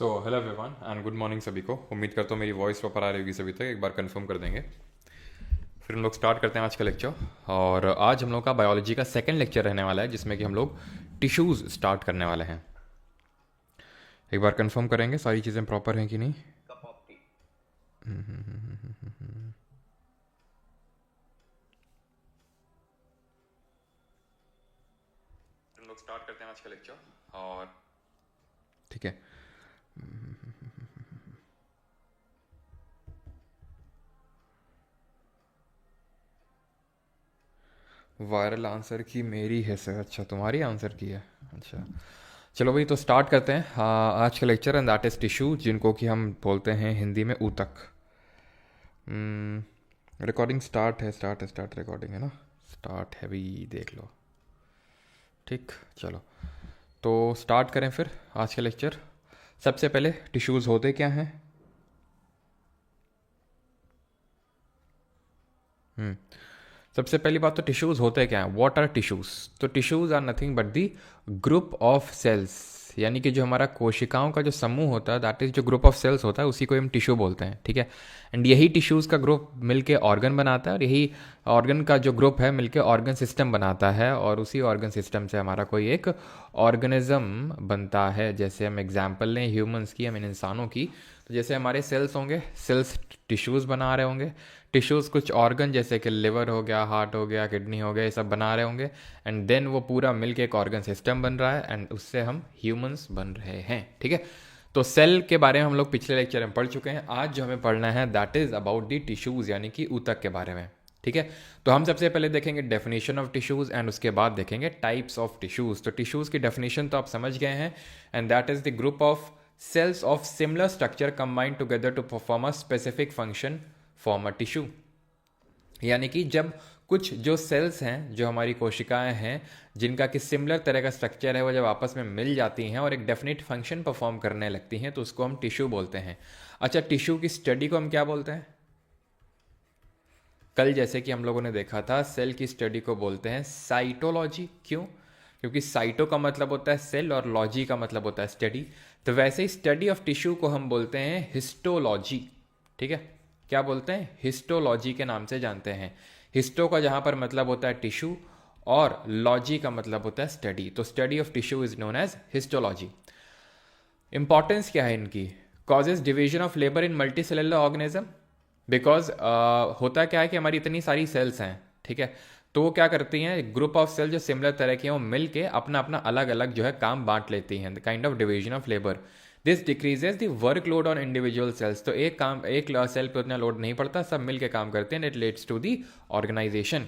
So hello everyone and good morning सभी को। उम्मीद करता हूँ मेरी वॉइस प्रॉपर आ रही होगी सभी तक। एक बार कंफर्म कर देंगे फिर हम लोग स्टार्ट करते हैं आज का लेक्चर। और आज हम लोग का बायोलॉजी का सेकंड लेक्चर रहने वाला है जिसमें कि हम लोग टिश्यूज़ स्टार्ट करने वाले हैं। एक बार कंफर्म करेंगे सारी चीज़ें प्रॉपर हैं कि नहीं। हम लोग स्टार्ट करते हैं आज का लेक्चर। और ठीक है, वायरल आंसर की मेरी है सर। अच्छा, तुम्हारी आंसर की है। अच्छा, चलो भाई तो स्टार्ट करते हैं आज का lecture and that is tissue, जिनको कि हम बोलते हैं हिंदी में ऊतक। रिकॉर्डिंग स्टार्ट रिकॉर्डिंग है ना। स्टार्ट है भी, देख लो। ठीक, चलो तो स्टार्ट करें फिर आज का लेक्चर। सबसे पहले टिश्यूज़ होते क्या हैं। हम्म सबसे पहली बात तो टिश्यूज़ होते क्या हैं। What are tissues? तो tissues are nothing but the group of cells, यानी कि जो हमारा कोशिकाओं का जो समूह होता है, दैट इज़ जो ग्रुप ऑफ सेल्स होता है, उसी को हम टिश्यू बोलते हैं। ठीक है, एंड यही टिश्यूज़ का ग्रुप मिलके ऑर्गन बनाता है, और यही ऑर्गन का जो ग्रुप है मिलके ऑर्गन सिस्टम बनाता है, और उसी ऑर्गन सिस्टम से हमारा कोई एक ऑर्गेनिज्म बनता है। जैसे हम एग्जाम्पल लें ह्यूमंस की, हम इंसानों की, तो जैसे हमारे सेल्स होंगे, सेल्स टिश्यूज़ बना रहे होंगे, टिश्यूज़ कुछ ऑर्गन जैसे कि लिवर हो गया, हार्ट हो गया, किडनी हो गया, ये सब बना रहे होंगे, एंड देन वो पूरा मिलके एक ऑर्गन सिस्टम बन रहा है, एंड उससे हम ह्यूमंस बन रहे हैं। ठीक है, तो सेल के बारे में हम लोग पिछले लेक्चर में पढ़ चुके हैं। आज जो हमें पढ़ना है that is about the tissues, यानी कि ऊतक के बारे में। ठीक है, तो हम सबसे पहले देखेंगे डेफिनेशन ऑफ टिश्यूज़, एंड उसके बाद देखेंगे टाइप्स ऑफ टिश्यूज़। तो टिश्यूज़ की डेफिनेशन तो आप समझ गए हैं, and that is the group of cells of similar structure combined together to perform a specific function form a tissue। यानी कि जब कुछ जो सेल्स हैं, जो हमारी कोशिकाएं हैं, जिनका कि सिमिलर तरह का स्ट्रक्चर है, वो जब आपस में मिल जाती हैं और एक डेफिनेट फंक्शन परफॉर्म करने लगती हैं, तो उसको हम टिश्यू बोलते हैं। अच्छा, टिश्यू की स्टडी को हम क्या बोलते हैं? कल जैसे कि हम लोगों ने देखा था, सेल की स्टडी को बोलते हैं साइटोलॉजी। क्यों? क्योंकि साइटो का मतलब होता है सेल और लॉजी का मतलब होता है स्टडी। तो वैसे ही स्टडी ऑफ टिश्यू को हम बोलते हैं हिस्टोलॉजी। ठीक है, क्या बोलते हैं? हिस्टोलॉजी के नाम से जानते हैं। हिस्टो का जहां पर मतलब होता है टिश्यू, और लॉजी का मतलब होता है स्टडी। तो study of tissue is known as histology. Importance क्या है इनकी? Causes division of labour in multicellular organism. Because होता क्या है कि हमारी इतनी सारी सेल्स हैं, ठीक है, तो वो क्या करती हैं, ग्रुप ऑफ सेल जो सिमिलर तरह की हैं, वो मिल के अपना अपना अलग अलग जो है काम बांट लेती हैं। The kind of division of labour, this decreases the workload on individual cells. तो एक सेल पे उतना लोड नहीं पड़ता, सब मिल के काम करते हैं, it leads to the organisation.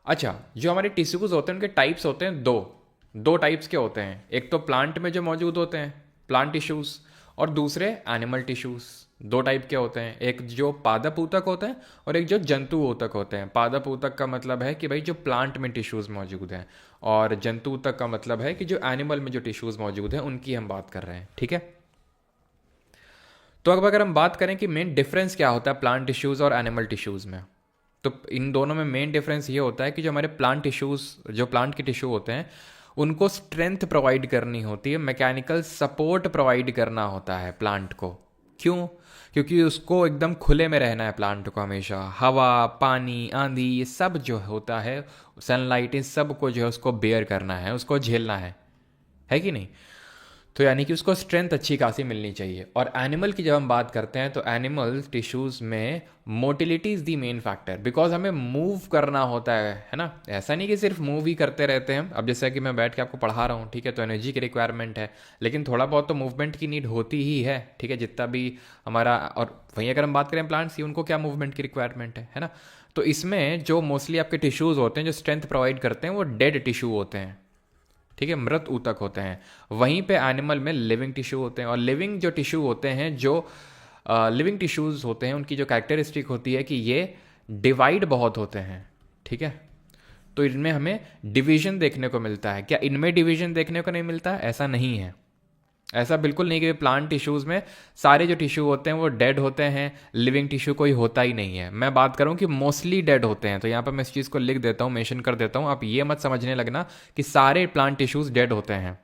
अच्छा, जो हमारे टिश्यूज होते हैं उनके टाइप्स होते हैं दो। दो टाइप्स के होते हैं, एक तो प्लांट में जो मौजूद होते हैं प्लांट टिश्यूज, और दूसरे एनिमल टिश्यूज। दो टाइप के होते हैं, एक जो पादप ऊतक होते हैं और एक जो जंतु ऊतक होते हैं। पादप ऊतक का मतलब है कि भाई जो प्लांट में टिश्यूज मौजूद हैं, और जंतु ऊतक का मतलब है कि जो एनिमल में जो टिश्यूज मौजूद हैं उनकी हम बात कर रहे हैं। ठीक है, तो अब अगर हम बात करें कि मेन डिफरेंस क्या होता है प्लांट टिश्यूज और एनिमल टिश्यूज में, तो इन दोनों में मेन डिफरेंस ये होता है कि जो हमारे प्लांट टिश्यूज, जो प्लांट के टिश्यू होते हैं, उनको स्ट्रेंथ प्रोवाइड करनी होती है, मैकेनिकल सपोर्ट प्रोवाइड करना होता है प्लांट को। क्यों? क्योंकि उसको एकदम खुले में रहना है प्लांट को, हमेशा हवा, पानी, आंधी, ये सब जो होता है, सनलाइट, इस सब को जो है उसको बेयर करना है, उसको झेलना है कि नहीं? तो यानी कि उसको स्ट्रेंथ अच्छी खासी मिलनी चाहिए। और एनिमल की जब हम बात करते हैं, तो एनिमल टिश्यूज़ में motility is the main factor, because हमें मूव करना होता है ना। ऐसा नहीं कि सिर्फ मूव ही करते रहते हैं। अब जैसा कि मैं बैठ के आपको पढ़ा रहा हूँ, ठीक है, तो एनर्जी की रिक्वायरमेंट है, लेकिन थोड़ा बहुत तो मूवमेंट की नीड होती ही है। ठीक है, जितना भी हमारा, और वहीं अगर हम बात करें प्लांट्स की, उनको क्या मूवमेंट की रिक्वायरमेंट है ना। तो इसमें जो मोस्टली आपके टिश्यूज़ होते हैं जो स्ट्रेंथ प्रोवाइड करते हैं, वो डेड टिश्यू होते हैं। ठीक है, मृत ऊतक होते हैं। वहीं पे एनिमल में लिविंग टिश्यू होते हैं। और लिविंग जो टिश्यू होते हैं, जो लिविंग टिश्यूज़ होते हैं, उनकी जो कैरेक्टरिस्टिक होती है कि ये डिवाइड बहुत होते हैं। ठीक है, तो इनमें हमें डिवीजन देखने को मिलता है। क्या इनमें डिवीजन देखने को नहीं मिलता? ऐसा नहीं है, ऐसा बिल्कुल नहीं कि प्लांट टिश्यूज़ में सारे जो टिश्यू होते हैं वो डेड होते हैं, लिविंग टिश्यू कोई होता ही नहीं है। मैं बात करूं कि मोस्टली डेड होते हैं, तो यहाँ पर मैं इस चीज़ को लिख देता हूँ, मेंशन कर देता हूँ। आप ये मत समझने लगना कि सारे प्लांट टिश्यूज़ डेड होते हैं।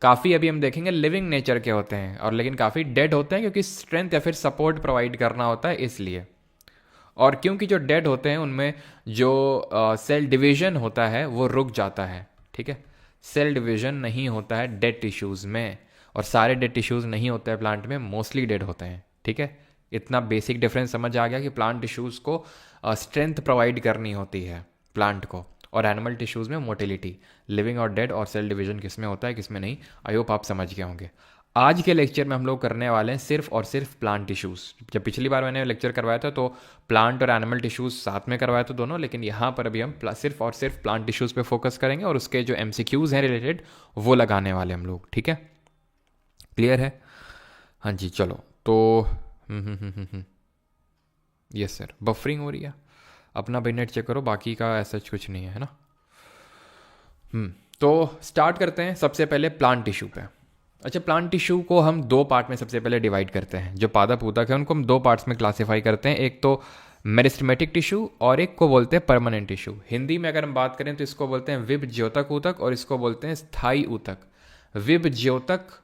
काफ़ी अभी हम देखेंगे लिविंग नेचर के होते हैं, और लेकिन काफ़ी डेड होते हैं क्योंकि स्ट्रेंथ या फिर सपोर्ट प्रोवाइड करना होता है इसलिए। और क्योंकि जो डेड होते हैं उनमें जो सेल डिवीजन होता है वो रुक जाता है, ठीक है। सेल डिवीजन नहीं होता है डेड टिश्यूज़ में, और सारे डेड टिश्यूज़ नहीं होते हैं प्लांट में, मोस्टली डेड होते हैं, ठीक है। इतना बेसिक डिफरेंस समझ आ गया कि प्लांट टिश्यूज़ को स्ट्रेंथ प्रोवाइड करनी होती है प्लांट को, और एनिमल टिश्यूज़ में मोटिलिटी। लिविंग और डेड और सेल डिवीजन किस में होता है किस में नहीं, आई होप आप समझ गए होंगे। आज के लेक्चर में हम लोग करने वाले हैं सिर्फ और सिर्फ प्लांट टिश्यूज़। जब पिछली बार मैंने लेक्चर करवाया था तो प्लांट और एनिमल टिश्यूज़ साथ में करवाया था दोनों, लेकिन यहाँ पर अभी हम सिर्फ और सिर्फ प्लांट टिश्यूज़ पे फोकस करेंगे और उसके जो एमसीक्यूज़ हैं रिलेटेड वो लगाने वाले हम लोग, ठीक है। क्लियर है? हाँ जी, चलो तो यस सर, बफरिंग हो रही है, अपना भाई नेट चेक करो, बाकी का ऐसा कुछ नहीं है ना। तो स्टार्ट करते हैं सबसे पहले प्लांट टिश्यू पे। अच्छा, प्लांट टिश्यू को हम दो पार्ट में सबसे पहले डिवाइड करते हैं। जो पादप ऊतक है उनको हम दो पार्ट्स में क्लासिफाई करते हैं, एक तो मेरिस्टेमेटिक टिश्यू और एक को बोलते हैं परमानेंट टिश्यू। हिंदी में अगर हम बात करें तो इसको बोलते हैं विभ ज्योतक ऊतक और इसको बोलते हैं स्थायी ऊतक। विभ ज्योतक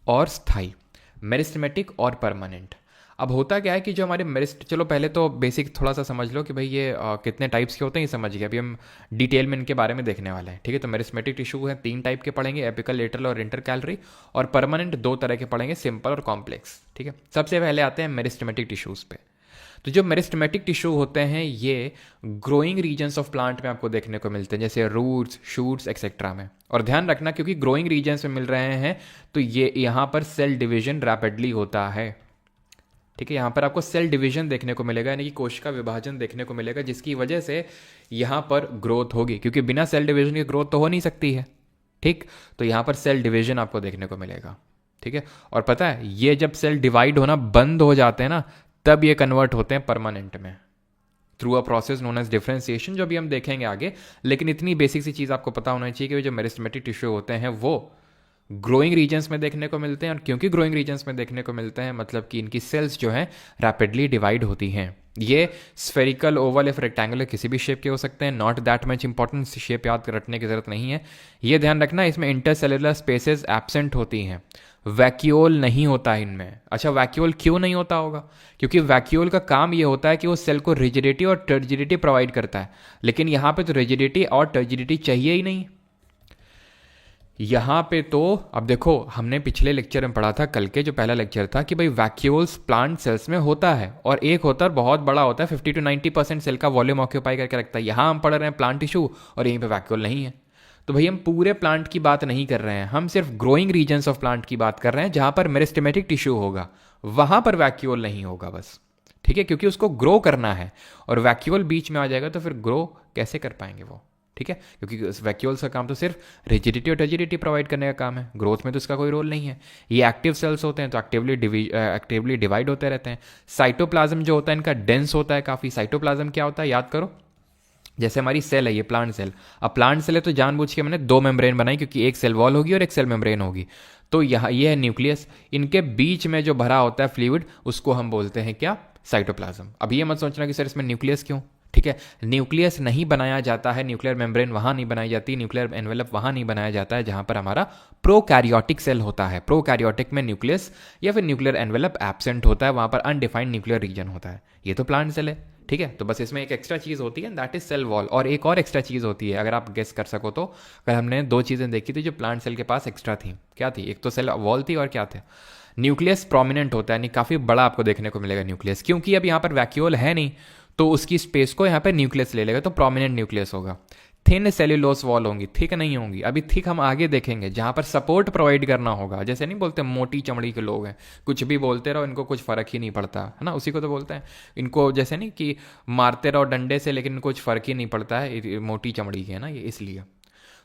और स्थायी, मेरिस्टेमेटिक और परमानेंट। अब होता क्या है कि जो हमारे मेरिस्ट, चलो पहले तो बेसिक थोड़ा सा समझ लो कि भाई ये कितने टाइप्स के होते हैं ये समझ गए। अभी हम डिटेल में इनके बारे में देखने वाले हैं, ठीक है। तो मेरिस्टेमेटिक टिश्यू हैं तीन टाइप के पढ़ेंगे, एपिकल, लेटरल और इंटरकैलरी। और परमानेंट दो तरह के पढ़ेंगे, सिंपल और कॉम्प्लेक्स, ठीक है। सबसे पहले आते हैं मेरिस्टेमेटिक टिश्यूज़ पे। तो जो मेरिस्टेमेटिक टिश्यू होते हैं ये ग्रोइंग रीजन्स ऑफ प्लांट में आपको देखने को मिलते हैं, जैसे रूट्स, शूट्स एक्सेट्रा में। और ध्यान रखना क्योंकि ग्रोइंग रीजन्स में मिल रहे हैं तो ये यहाँ पर सेल डिवीजन रैपिडली होता है, ठीक है। यहाँ पर आपको सेल डिवीजन देखने को मिलेगा, यानी कि कोशिका विभाजन देखने को मिलेगा, जिसकी वजह से यहाँ पर ग्रोथ होगी, क्योंकि बिना सेल डिवीजन की ग्रोथ तो हो नहीं सकती है, ठीक। तो यहाँ पर सेल डिवीजन आपको देखने को मिलेगा, ठीक है। और पता है ये जब सेल डिवाइड होना बंद हो जाते हैं ना, तब ये कन्वर्ट होते हैं परमानेंट में through a process known as differentiation, जो भी हम देखेंगे आगे। लेकिन इतनी बेसिक सी चीज़ आपको पता होना चाहिए कि जो मेरिस्टेमेटिक टिश्यू होते हैं वो ग्रोइंग रीजन्स में देखने को मिलते हैं, और क्योंकि ग्रोइंग रीजन्स में देखने को मिलते हैं मतलब कि इनकी सेल्स जो हैं रैपिडली डिवाइड होती हैं। ये स्फेरिकल, ओवल या फिर रेक्टेंगुलर किसी भी शेप के हो सकते हैं, not that much important, shape याद रखने की जरूरत नहीं है। ये ध्यान रखना इसमें इंटरसेलुलर स्पेसेस एब्सेंट होती हैं, वैक्यूल नहीं होता है इनमें। अच्छा, वैक्यूल क्यों नहीं होता होगा? क्योंकि वैक्यूल का काम ये होता है कि वो सेल को रिजिडिटी और टर्जिडिटी प्रोवाइड करता है, लेकिन यहाँ पे तो रिजिडिटी और टर्जिडिटी चाहिए ही नहीं। यहाँ पे तो अब देखो, हमने पिछले लेक्चर में पढ़ा था, कल के जो पहला लेक्चर था, कि भाई वैक्यूल्स प्लांट सेल्स में होता है, और एक होता है बहुत बड़ा होता है, 50 to 90% सेल का वॉल्यूम ऑक्यूपाई करके रखता है। यहाँ हम पढ़ रहे हैं प्लांट टिश्यू और यहीं पे वैक्यूल नहीं है। तो भाई हम पूरे प्लांट की बात नहीं कर रहे हैं, हम सिर्फ ग्रोइंग रीजन्स ऑफ प्लांट की बात कर रहे हैं, जहाँ पर मेरिस्टेमेटिक टिश्यू होगा वहाँ पर वैक्यूल नहीं होगा बस, ठीक है। क्योंकि उसको ग्रो करना है, और वैक्यूल बीच में आ जाएगा तो फिर ग्रो कैसे कर पाएंगे वो, ठीक है। क्योंकि वैक्यूल्स का काम तो सिर्फ रिजिडिटी और टर्जिडिटी प्रोवाइड करने का काम है, ग्रोथ में तो इसका कोई रोल नहीं है। ये एक्टिव सेल्स होते हैं तो एक्टिवली डिवाइड होते रहते हैं। साइटोप्लाज्म जो होता है इनका डेंस होता है काफ़ी। साइटोप्लाज्म क्या होता है याद करो, जैसे हमारी सेल है ये प्लांट सेल। अब प्लांट सेल है तो जानबूझ के मैंने दो मेम्ब्रेन बनाई, क्योंकि एक सेल वॉल होगी और एक सेल मेम्ब्रेन होगी। तो यहाँ ये है न्यूक्लियस, इनके बीच में जो भरा होता है फ्लूइड उसको हम बोलते हैं क्या, साइटोप्लाज्म। अब ये मत सोचना कि सर इसमें न्यूक्लियस क्यों, ठीक है। न्यूक्लियस नहीं बनाया जाता है, न्यूक्लियर मेम्ब्रेन वहाँ नहीं बनाई जाती, न्यूक्लियर एनवेलप वहाँ नहीं बनाया जाता है जहाँ पर हमारा प्रोकैरियोटिक सेल होता है। प्रोकैरियोटिक में न्यूक्लियस या फिर न्यूक्लियर एनवेलप एब्सेंट होता है, वहाँ पर अनडिफाइंड न्यूक्लियर रीजन होता है। ये तो प्लांट सेल है, ठीक है। तो बस इसमें एक एक्स्ट्रा चीज़ होती है, दैट इज सेल वॉल। और एक और एक्स्ट्रा चीज़ होती है, अगर आप गेस कर सको तो, कल हमने दो चीज़ें देखी थी जो प्लांट सेल के पास एक्स्ट्रा थी। क्या थी? एक तो सेल वॉल थी, और क्या थे? न्यूक्लियस प्रोमिनेंट होता है, यानी काफ़ी बड़ा आपको देखने को मिलेगा न्यूक्लियस। क्योंकि अब यहाँ पर वैक्यूल है नहीं तो उसकी स्पेस को यहाँ पर न्यूक्लियस ले लेगा, तो प्रोमिनेंट न्यूक्लियस होगा। थिन सेल्यूलोस वॉल होंगी, थिक नहीं होंगी। अभी थिक हम आगे देखेंगे, जहाँ पर सपोर्ट प्रोवाइड करना होगा। जैसे नहीं बोलते मोटी चमड़ी के लोग हैं, कुछ भी बोलते रहो इनको कुछ फ़र्क ही नहीं पड़ता, है ना, उसी को तो बोलते हैं। इनको जैसे नहीं कि मारते रहो डंडे से लेकिन कुछ फ़र्क ही नहीं पड़ता है, मोटी चमड़ी की है ना ये, इसलिए।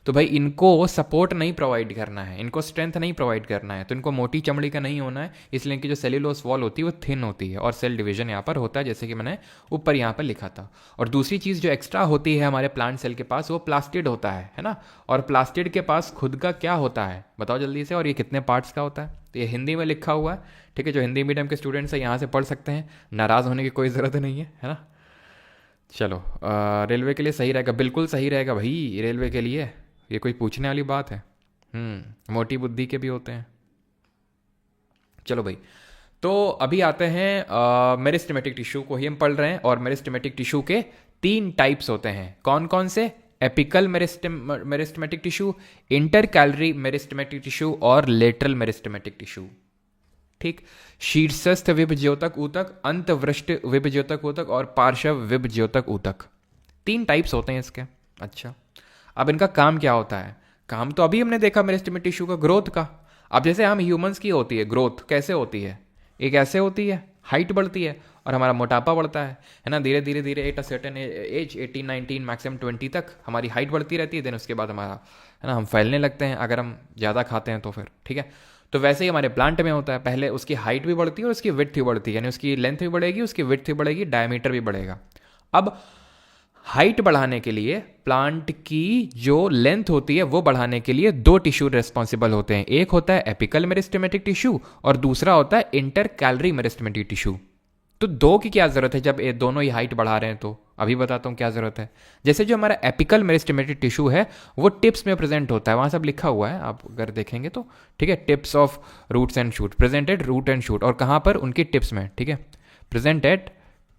तो भाई इनको सपोर्ट नहीं प्रोवाइड करना है, इनको स्ट्रेंथ नहीं प्रोवाइड करना है, तो इनको मोटी चमड़ी का नहीं होना है, इसलिए इनकी जो सेल्यूलोस वॉल होती है वो थिन होती है, और सेल डिवीजन यहाँ पर होता है, जैसे कि मैंने ऊपर यहाँ पर लिखा था। और दूसरी चीज़ जो एक्स्ट्रा होती है हमारे प्लांट सेल के पास, वो प्लास्टिड होता है ना। और प्लास्टिड के पास खुद का क्या होता है बताओ जल्दी से, और ये कितने पार्ट्स का होता है? तो ये हिंदी में लिखा हुआ है, ठीक है। जो हिंदी मीडियम के स्टूडेंट्स हैं यहाँ से पढ़ सकते हैं, नाराज़ होने की कोई ज़रूरत नहीं है ना। चलो, रेलवे के लिए सही रहेगा, बिल्कुल सही रहेगा भाई, रेलवे के लिए ये कोई पूछने वाली बात है? मोटी बुद्धि के भी होते हैं। चलो भाई, तो अभी आते हैं मेरिस्टेमेटिक टिश्यू को ही हम पढ़ रहे हैं, और मेरिस्टेमेटिक टिश्यू के 3 टाइप्स होते हैं। कौन कौन से? Apical meristematic tissue, inter calorie meristematic tissue और लेटरल मेरिस्टेमेटिक टिश्यू। ठीक। शीर्षस्थ विभज्योतक ऊतक, अंतवृष्ट विभज्योतक ऊतक और पार्श्व विभज्योतक ऊतक। 3 टाइप्स होते हैं इसके। अच्छा, अब इनका काम क्या होता है? काम तो अभी हमने देखा मेरिस्टेमेटिक टिश्यू का, ग्रोथ का। अब जैसे हम ह्यूमंस की होती है ग्रोथ, कैसे होती है? एक ऐसे होती है, हाइट बढ़ती है और हमारा मोटापा बढ़ता है ना, धीरे धीरे धीरे at a certain age 18 19 maximum 20 तक हमारी हाइट बढ़ती रहती है। देन उसके बाद हमारा, है ना, हम फैलने लगते हैं अगर हम ज़्यादा खाते हैं तो फिर, ठीक है। तो वैसे ही हमारे प्लांट में होता है, पहले उसकी हाइट भी बढ़ती है और उसकी विड्थ भी बढ़ती है, यानी उसकी लेंथ भी बढ़ेगी, उसकी विड्थ भी बढ़ेगी, डायमीटर भी बढ़ेगा। अब हाइट बढ़ाने के लिए प्लांट की जो लेंथ होती है वो बढ़ाने के लिए 2 टिश्यू रिस्पॉन्सिबल होते हैं। एक होता है एपिकल मेरिस्टेमेटिक टिश्यू और दूसरा होता है इंटर कैलरी मेरिस्टेमेटिक टिश्यू। तो 2 की क्या जरूरत है जब ये दोनों ही हाइट बढ़ा रहे हैं? तो अभी बताता हूं क्या जरूरत है। जैसे जो हमारा एपिकल मेरिस्टेमेटिक टिश्यू है वो टिप्स में प्रेजेंट होता है, वहां सब लिखा हुआ है, आप अगर देखेंगे तो, ठीक है। Tips of roots and shoot, presented root and shoot, और कहां पर? उनकी टिप्स में, ठीक है। Present at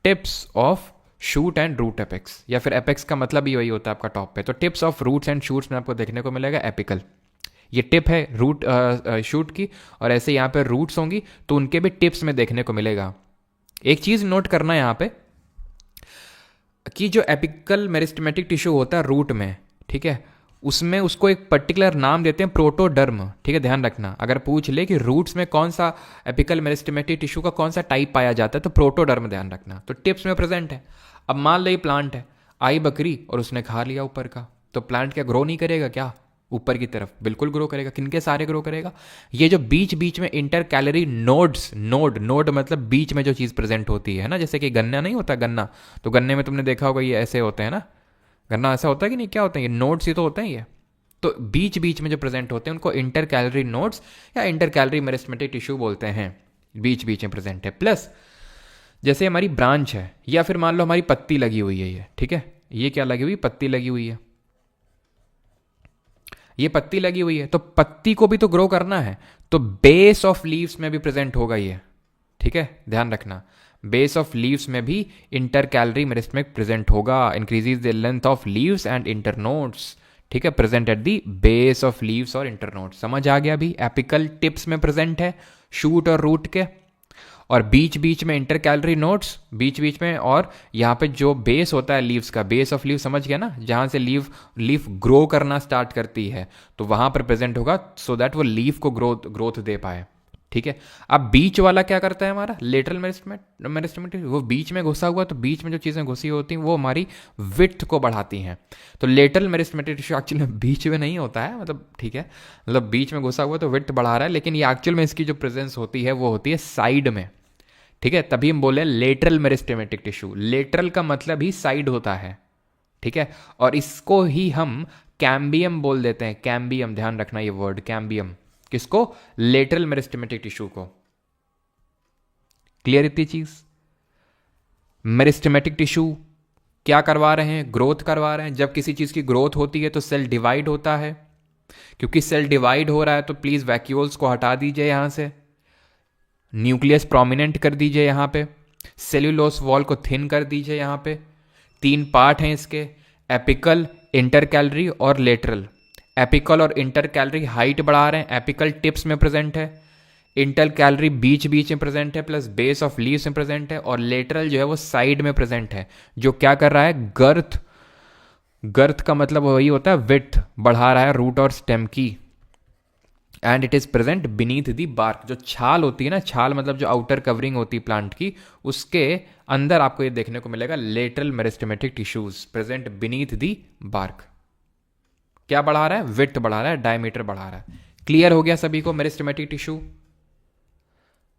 tips of shoot and root apex, या फिर एपेक्स का मतलब ही वही होता है आपका टॉप पे। तो tips of roots and shoots में आपको देखने को मिलेगा एपिकल, ये टिप है रूट शूट की, और ऐसे यहाँ पे रूट्स होंगी तो उनके भी टिप्स में देखने को मिलेगा। एक चीज नोट करना है यहाँ पे कि जो एपिकल मेरिस्टेमेटिक टिश्यू होता है रूट में, ठीक है, उसमें उसको एक पर्टिकुलर नाम देते हैं प्रोटोडर्म, ठीक है, ध्यान रखना। अगर पूछ ले कि रूट्स में कौन सा एपिकल मेरिस्टेमेटिक टिश्यू का कौन सा टाइप पाया जाता है तो प्रोटोडर्म ध्यान रखना। तो टिप्स में प्रेजेंट है। अब मान लो ये प्लांट है, आई बकरी और उसने खा लिया ऊपर का, तो प्लांट क्या ग्रो नहीं करेगा क्या? ऊपर की तरफ बिल्कुल ग्रो करेगा। किनके सारे ग्रो करेगा? ये जो बीच बीच में inter calorie nodes, node node मतलब बीच में जो चीज़ प्रेजेंट होती है ना, जैसे कि गन्ना नहीं होता, गन्ना, तो गन्ने में तुमने देखा होगा ये ऐसे होते हैं ना, गन्ना ऐसा होता है कि नहीं? क्या होते हैं ये? नोड्स ही तो होते हैं ये। तो बीच बीच में जो प्रेजेंट होते हैं उनको इंटर कैलरी नोड्स या इंटर कैलरी मेरिस्टेमेटिक टिश्यू बोलते हैं, बीच बीच में प्रेजेंट है। प्लस जैसे हमारी ब्रांच है, या फिर मान लो हमारी पत्ती लगी हुई है ये, ठीक है, ये क्या लगी हुई? पत्ती लगी हुई है, ये पत्ती लगी हुई है, तो पत्ती को भी तो ग्रो करना है, तो बेस ऑफ लीव्स में भी प्रेजेंट होगा ये, ठीक है, ध्यान रखना। बेस ऑफ लीव्स में भी इंटर कैलरी मेरिस्टेमेटिक प्रेजेंट होगा, increases the length of leaves and internodes, ठीक है, present at the base of leaves और इंटरनोड्स। समझ आ गया भी? एपिकल टिप्स में प्रेजेंट है शूट और रूट के, और बीच बीच में इंटर कैलरी नोड्स बीच बीच में, और यहाँ पे जो बेस होता है लीव्स का, बेस ऑफ लीव, समझ गया ना, जहाँ से लीफ ग्रो करना स्टार्ट करती है तो वहाँ पर प्रेजेंट होगा, सो दैट वो लीफ को ग्रोथ दे पाए, ठीक है। अब बीच वाला क्या करता है हमारा? लेटरल मेरिस्टेमेटिक, वो बीच में घुसा हुआ, तो बीच में जो चीज़ें घुसी होती हैं वो हमारी विड्थ को बढ़ाती हैं। तो लेटरल मेरिस्टेमेटिक टिश्यू एक्चुअली में बीच में नहीं होता है, मतलब, ठीक है, मतलब बीच में घुसा हुआ तो विड्थ बढ़ा रहा है, लेकिन ये एक्चुअल में इसकी जो प्रेजेंस होती है वो होती है साइड में, ठीक है। तभी हम बोले लेटरल मेरिस्टेमेटिक टिश्यू, लेटरल का मतलब ही साइड होता है, ठीक है। और इसको ही हम कैम्बियम बोल देते हैं, कैम्बियम, ध्यान रखना ये वर्ड कैम्बियम। किसको? लेटरल मेरिस्टेमेटिक टिश्यू को। क्लियर इतनी चीज? मेरिस्टेमेटिक टिश्यू क्या करवा रहे हैं? ग्रोथ करवा रहे हैं। जब किसी चीज की ग्रोथ होती है तो सेल डिवाइड होता है, क्योंकि सेल डिवाइड हो रहा है तो प्लीज वैक्यूल्स को हटा दीजिए यहां से, न्यूक्लियस प्रोमिनेंट कर दीजिए यहां पे, सेल्यूलोस वॉल को थिन कर दीजिए यहां पे। 3 पार्ट हैं इसके, एपिकल, इंटर कैलरी और लेटरल। एपिकल और इंटर कैलरी हाइट बढ़ा रहे हैं, एपिकल टिप्स में प्रेजेंट है, इंटर कैलरी बीच बीच में प्रेजेंट है, प्लस बेस ऑफ लीव्स में प्रेजेंट है, और लेटरल जो है वो साइड में प्रेजेंट है, जो क्या कर रहा है? गर्थ, गर्थ का मतलब वही होता है विड्थ, बढ़ा रहा है रूट और स्टेम की। And it is present beneath the bark, जो छाल होती है ना, छाल मतलब जो आउटर कवरिंग होती है प्लांट की, उसके अंदर आपको ये देखने को मिलेगा lateral meristematic tissues present beneath the bark. क्या बढ़ा रहा है? विड्थ बढ़ा रहा है, डायमीटर बढ़ा रहा है। क्लियर हो गया सभी को मेरिस्टेमेटिक टिश्यू?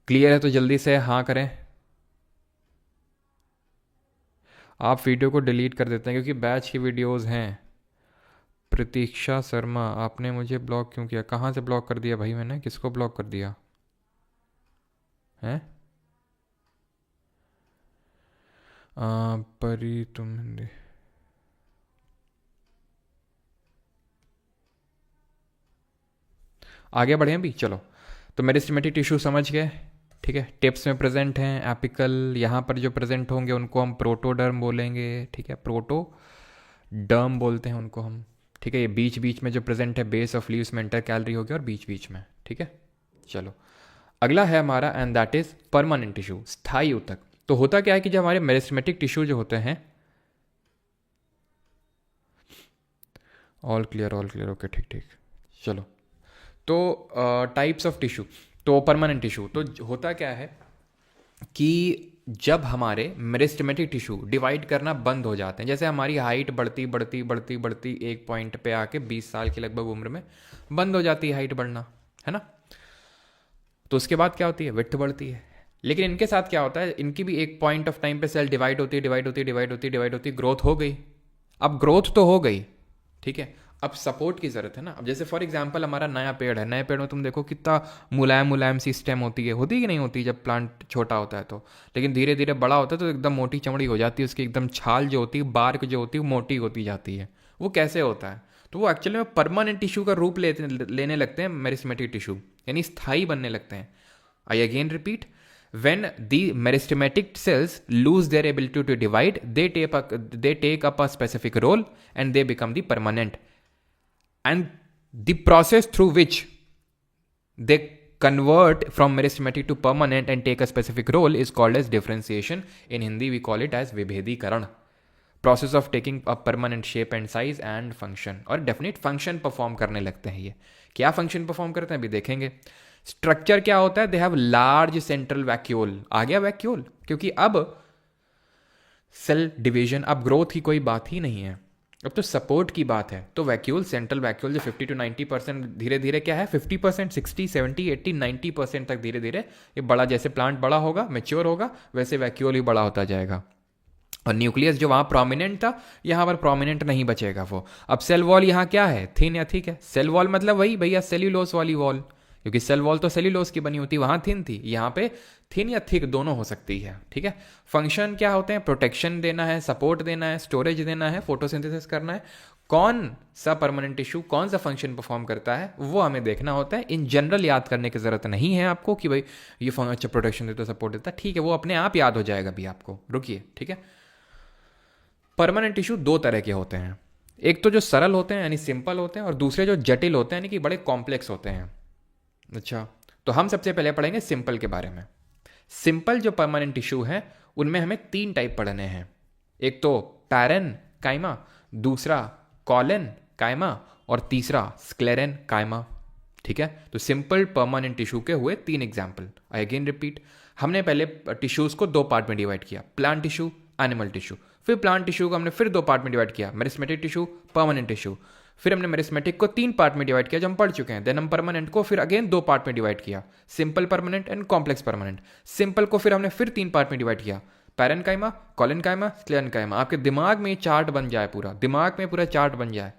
क्लियर है तो जल्दी से हाँ करें। आप वीडियो को डिलीट कर देते हैं क्योंकि बैच की वीडियोस हैं। प्रतीक्षा शर्मा, आपने मुझे ब्लॉक क्यों किया? कहाँ से ब्लॉक कर दिया भाई मैंने? किसको ब्लॉक कर दिया है? परी तुम हिंदी आगे बढ़े अभी, चलो। तो मेरिस्टेमेटिक टिश्यू समझ गए, ठीक है। टिप्स में प्रेजेंट हैं, एपिकल यहाँ पर जो प्रेजेंट होंगे उनको हम प्रोटोडर्म बोलेंगे, ठीक है। प्रोटोडर्म बोलते हैं उनको हम, ठीक है। ये बीच बीच में जो प्रेजेंट है, बेस ऑफ लीव्स में इंटर कैलरी हो गया और बीच बीच में, ठीक है। चलो अगला है हमारा, and that is permanent tissue, स्थायी ऊतक। तो होता क्या है कि जब हमारे मेरिस्टेमेटिक टिश्यू जो होते हैं, ऑल क्लियर ओके, ठीक ठीक, चलो। तो टाइप्स ऑफ टिश्यू, तो परमानेंट टिश्यू तो होता क्या है कि जब हमारे मेरिस्टेमेटिक टिश्यू डिवाइड करना बंद हो जाते हैं, जैसे हमारी हाइट बढ़ती बढ़ती बढ़ती बढ़ती एक पॉइंट पे आके 20 साल की लगभग उम्र में बंद हो जाती है हाइट बढ़ना, है ना। तो उसके बाद क्या होती है, विड्थ बढ़ती है। लेकिन इनके साथ क्या होता है, इनकी भी एक पॉइंट ऑफ टाइम पे सेल डिवाइड होती है, ग्रोथ हो गई। अब ग्रोथ तो हो गई, ठीक है। अब सपोर्ट की जरूरत है ना। अब जैसे फॉर एग्जांपल हमारा नया पेड़ है, नए पेड़ में तुम देखो कितना मुलायम मुलायम सी स्टेम होती है कि नहीं होती जब प्लांट छोटा होता है तो। लेकिन धीरे धीरे बड़ा होता है तो एकदम मोटी चमड़ी हो जाती है उसकी, एकदम छाल जो होती है, बार्क जो होती है वो मोटी होती जाती है। वो कैसे होता है, तो वो एक्चुअली में परमानेंट टिश्यू का रूप लेने लगते हैं मेरिस्टेमेटिक टिश्यू, यानी स्थायी बनने लगते हैं। I again repeat, when the meristematic cells lose their ability to divide, they take up a specific role and they become the permanent. And the process through which they convert from meristematic to permanent and take a specific role is called as differentiation. In Hindi we call it as vibhedikaran. Process of taking a permanent shape and size and function, और definite function perform करने लगते हैं। ये क्या function perform करते हैं अभी देखेंगे। स्ट्रक्चर क्या होता है, they have large central vacuole. आ गया वैक्यूल, क्योंकि अब सेल डिवीजन, अब ग्रोथ की कोई बात ही नहीं है, अब तो सपोर्ट की बात है। तो वैक्यूल, सेंट्रल वैक्यूल जो 50 to 90% धीरे धीरे क्या है, 50%, 60, 70, 80, 90% तक धीरे धीरे ये बड़ा, जैसे प्लांट बड़ा होगा, मेच्योर होगा, वैसे वैक्यूल ही बड़ा होता जाएगा। और न्यूक्लियस जो वहां प्रोमिनेंट था, यहां पर प्रोमिनेंट नहीं बचेगा वो। अब सेल वॉल यहाँ क्या है, थिन या थिक है। सेल वॉल मतलब वही भैया सेल्यूलोस वाली वॉल, क्योंकि सेल वॉल तो सेल्यूलोस की बनी होती, वहां थिन थी, यहाँ पे थिन या थिक दोनों हो सकती है, ठीक है। फंक्शन क्या होते हैं, प्रोटेक्शन देना है, सपोर्ट देना है, स्टोरेज देना है, फोटोसिंथेसिस करना है। कौन सा परमानेंट टिश्यू कौन सा फंक्शन परफॉर्म करता है वो हमें देखना होता है। इन जनरल याद करने की जरूरत नहीं है आपको कि भाई ये अच्छा प्रोटेक्शन देता है, सपोर्ट देता है, ठीक है, वो अपने आप याद हो जाएगा भी आपको, रुकिए, ठीक है। परमानेंट टिश्यू दो तरह के होते हैं, एक तो जो सरल होते हैं यानी सिंपल होते हैं, और दूसरे जो जटिल होते हैं यानी कि बड़े कॉम्प्लेक्स होते हैं। अच्छा, तो हम सबसे पहले पढ़ेंगे सिंपल के बारे में। सिंपल जो परमानेंट टिश्यू है उनमें हमें 3 टाइप पढ़ने हैं। एक तो पैरेन काइमा, दूसरा कॉलन काइमा, और तीसरा स्क्लेरेन काइमा, ठीक है। तो सिंपल परमानेंट टिश्यू के हुए 3 एग्जाम्पल। आई अगेन रिपीट, हमने पहले टिश्यूज को 2 पार्ट में डिवाइड किया, प्लांट टिश्यू, एनिमल टिश्यू। फिर प्लांट टिश्यू को हमने फिर 2 पार्ट में डिवाइड किया, मेरिस्टेमेटिक टिश्यू, परमानेंट टिश्यू। फिर हमने मेरिस्टेमेटिक को 3 पार्ट में डिवाइड किया जो हम पढ़ चुके हैं। देन हम परमानेंट को फिर अगेन 2 पार्ट में डिवाइड किया, simple permanent and complex permanent. Simple को फिर हमने फिर 3 पार्ट में डिवाइड किया, पैरेन काइमा, कॉलन काइमा, स्क्लेरन काइमा। आपके दिमाग में ये चार्ट बन जाए, पूरा दिमाग में पूरा चार्ट बन जाए,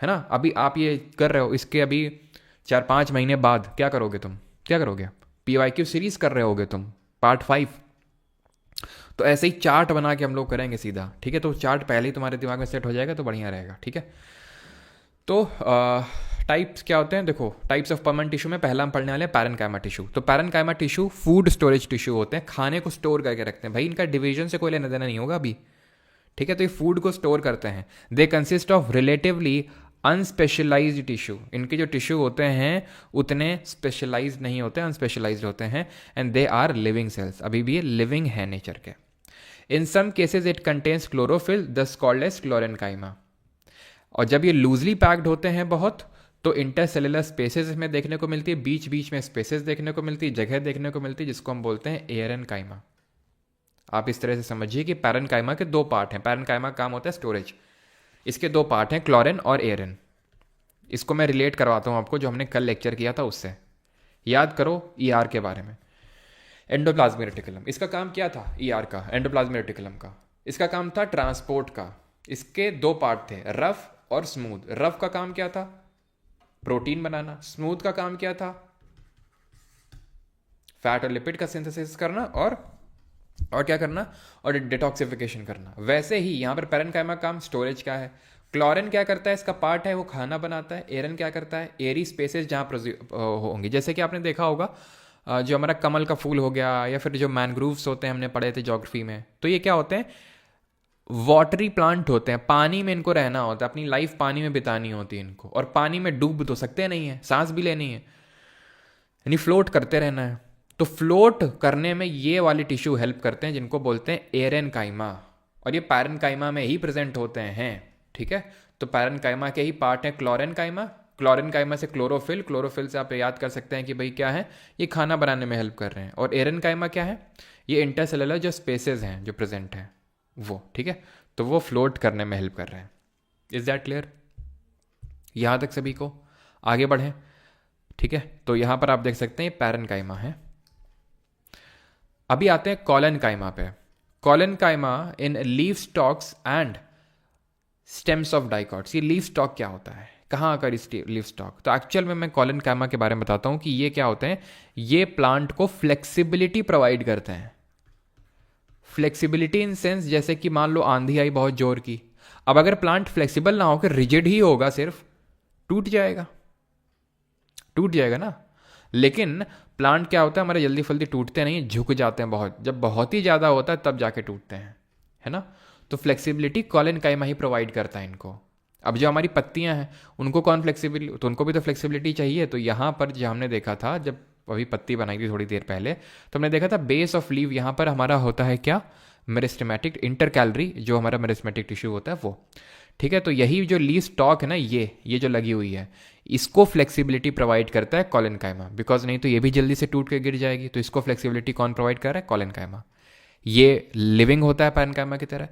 है ना। अभी आप ये कर रहे हो, इसके अभी 4-5 महीने बाद क्या करोगे तुम, क्या करोगे, PYQ सीरीज कर रहे होगे तुम, पार्ट 5। तो ऐसे ही चार्ट बना के हम लोग करेंगे सीधा, ठीक है। तो चार्ट पहले ही तुम्हारे दिमाग में सेट हो जाएगा तो बढ़िया रहेगा, ठीक है। तो टाइप्स क्या होते हैं, देखो टाइप्स ऑफ परमानेंट टिश्यू में पहला हम पढ़ने वाले हैं पैरेनकाइमा टिश्यू। तो parenchyma tissue food storage tissue होते हैं, खाने को स्टोर करके रखते हैं। भाई इनका डिवीजन से कोई लेना देना नहीं होगा अभी, ठीक है। तो ये फूड को स्टोर करते हैं। They consist of relatively unspecialized tissue. इनके जो टिश्यू होते हैं उतने स्पेशलाइज्ड नहीं होते, अनस्पेशलाइज्ड होते हैं। And they are living cells, अभी भी ये लिविंग है नेचर के। In some cases it contains chlorophyll, thus called as chlorenchyma. और जब ये लूजली पैक्ड होते हैं बहुत, तो इंटरसेलुलर स्पेसेस में देखने को मिलती है, बीच बीच में स्पेसेस देखने को मिलती है, जगह देखने को मिलती है, जिसको हम बोलते हैं एरेनकाइमा। आप इस तरह से समझिए कि पैरेनकाइमा के 2 पार्ट हैं। पैरेनकाइमा काम होता है स्टोरेज, इसके 2 पार्ट हैं, क्लोरेन और एरेन। इसको मैं रिलेट करवाता हूँ आपको जो हमने कल लेक्चर किया था उससे। याद करो ER के बारे में, एंडोप्लाज्मिक रेटिकुलम। इसका काम क्या था ER का, एंडोप्लाज्मिक रेटिकुलम का? इसका काम था ट्रांसपोर्ट का। इसके 2 पार्ट थे, रफ और स्मूथ। रफ का काम क्या था, प्रोटीन बनाना। स्मूथ का काम क्या था, फैट और लिपिड का सिंथेसिस करना और क्या करना, और डिटॉक्सिफिकेशन करना। वैसे ही यहां पर पैरेनकाइमा काम स्टोरेज का है। क्लोरीन क्या करता है, इसका पार्ट है वो खाना बनाता है। एरन क्या करता है, एरी स्पेसेस जहाँ होंगे, जैसे कि आपने देखा होगा जो हमारा कमल का फूल हो गया, या फिर जो मैनग्रूव्स होते हैं, हमने पढ़े थे ज्योग्राफी में, तो ये क्या होते हैं, वाटरी प्लांट होते हैं। पानी में इनको रहना होता है, अपनी लाइफ पानी में बितानी होती है इनको, और पानी में डूब तो सकते नहीं है, सांस भी लेनी है, यानी फ्लोट करते रहना है। तो फ्लोट करने में ये वाले टिश्यू हेल्प करते हैं, जिनको बोलते हैं एरेनकाइमा, और ये पैरेनकाइमा में ही प्रेजेंट होते हैं। ठीक है, तो पैरेनकाइमा के ही पार्ट है क्लोरेनकाइमा। क्लोरेनकाइमा से क्लोरोफिल, क्लोरोफिल से आप याद कर सकते हैं कि भाई क्या है, ये खाना बनाने में हेल्प कर रहे हैं। और एरेनकाइमा क्या है, ये इंटरसेलुलर जो स्पेसेस हैं जो प्रेजेंट हैं वो, ठीक है, तो वो फ्लोट करने में हेल्प कर रहे हैं। इज दैट क्लियर यहां तक सभी को? आगे बढ़ें। ठीक है, तो यहां पर आप देख सकते हैं पैरेनकाइमा है। अभी आते हैं कॉलेनकाइमा पे। Collenchyma in leaf stocks and stems of dicots. ये लीफ स्टॉक क्या होता है, कहाँ आकर इस लीफ स्टॉक, तो एक्चुअल में मैं कॉलेनकाइमा के बारे में बताता हूं कि ये क्या होते हैं। ये प्लांट को फ्लेक्सिबिलिटी प्रोवाइड करते हैं। फ्लेक्सिबिलिटी इन सेंस, जैसे कि मान लो आंधी आई बहुत जोर की, अब अगर प्लांट फ्लेक्सिबल ना होकर रिजिड ही होगा सिर्फ, टूट जाएगा, टूट जाएगा ना। लेकिन प्लांट क्या होता है, हमारे जल्दी फल्दी टूटते नहीं, झुक जाते हैं बहुत, जब बहुत ही ज़्यादा होता है तब जाके टूटते हैं, है ना। तो फ्लेक्सिबिलिटी कॉलेनकाइमा ही प्रोवाइड करता है इनको। अब जो हमारी पत्तियां हैं उनको कौन फ्लेक्सिबिलिटी, तो उनको भी तो फ्लेक्सिबिलिटी चाहिए। तो यहाँ पर जो हमने देखा था, जब अभी पत्ती बनाई थी थोड़ी देर पहले, तो हमने देखा था बेस ऑफ लीव यहाँ पर हमारा होता है क्या, मेरिस्टेमेटिक इंटरकैलरी, जो हमारा मेरिस्टेमेटिक टिश्यू होता है वो। ठीक है, तो यही जो लीव स्टॉक है ना, ये जो लगी हुई है, इसको फ्लेक्सिबिलिटी प्रोवाइड करता है कॉलेनकाइमा, बिकॉज नहीं तो ये भी जल्दी से टूट के गिर जाएगी। तो इसको फ्लेक्सिबिलिटी कौन प्रोवाइड कर रहा है, कॉलेनकाइमा। ये लिविंग होता है पैरेनकाइमा की तरह,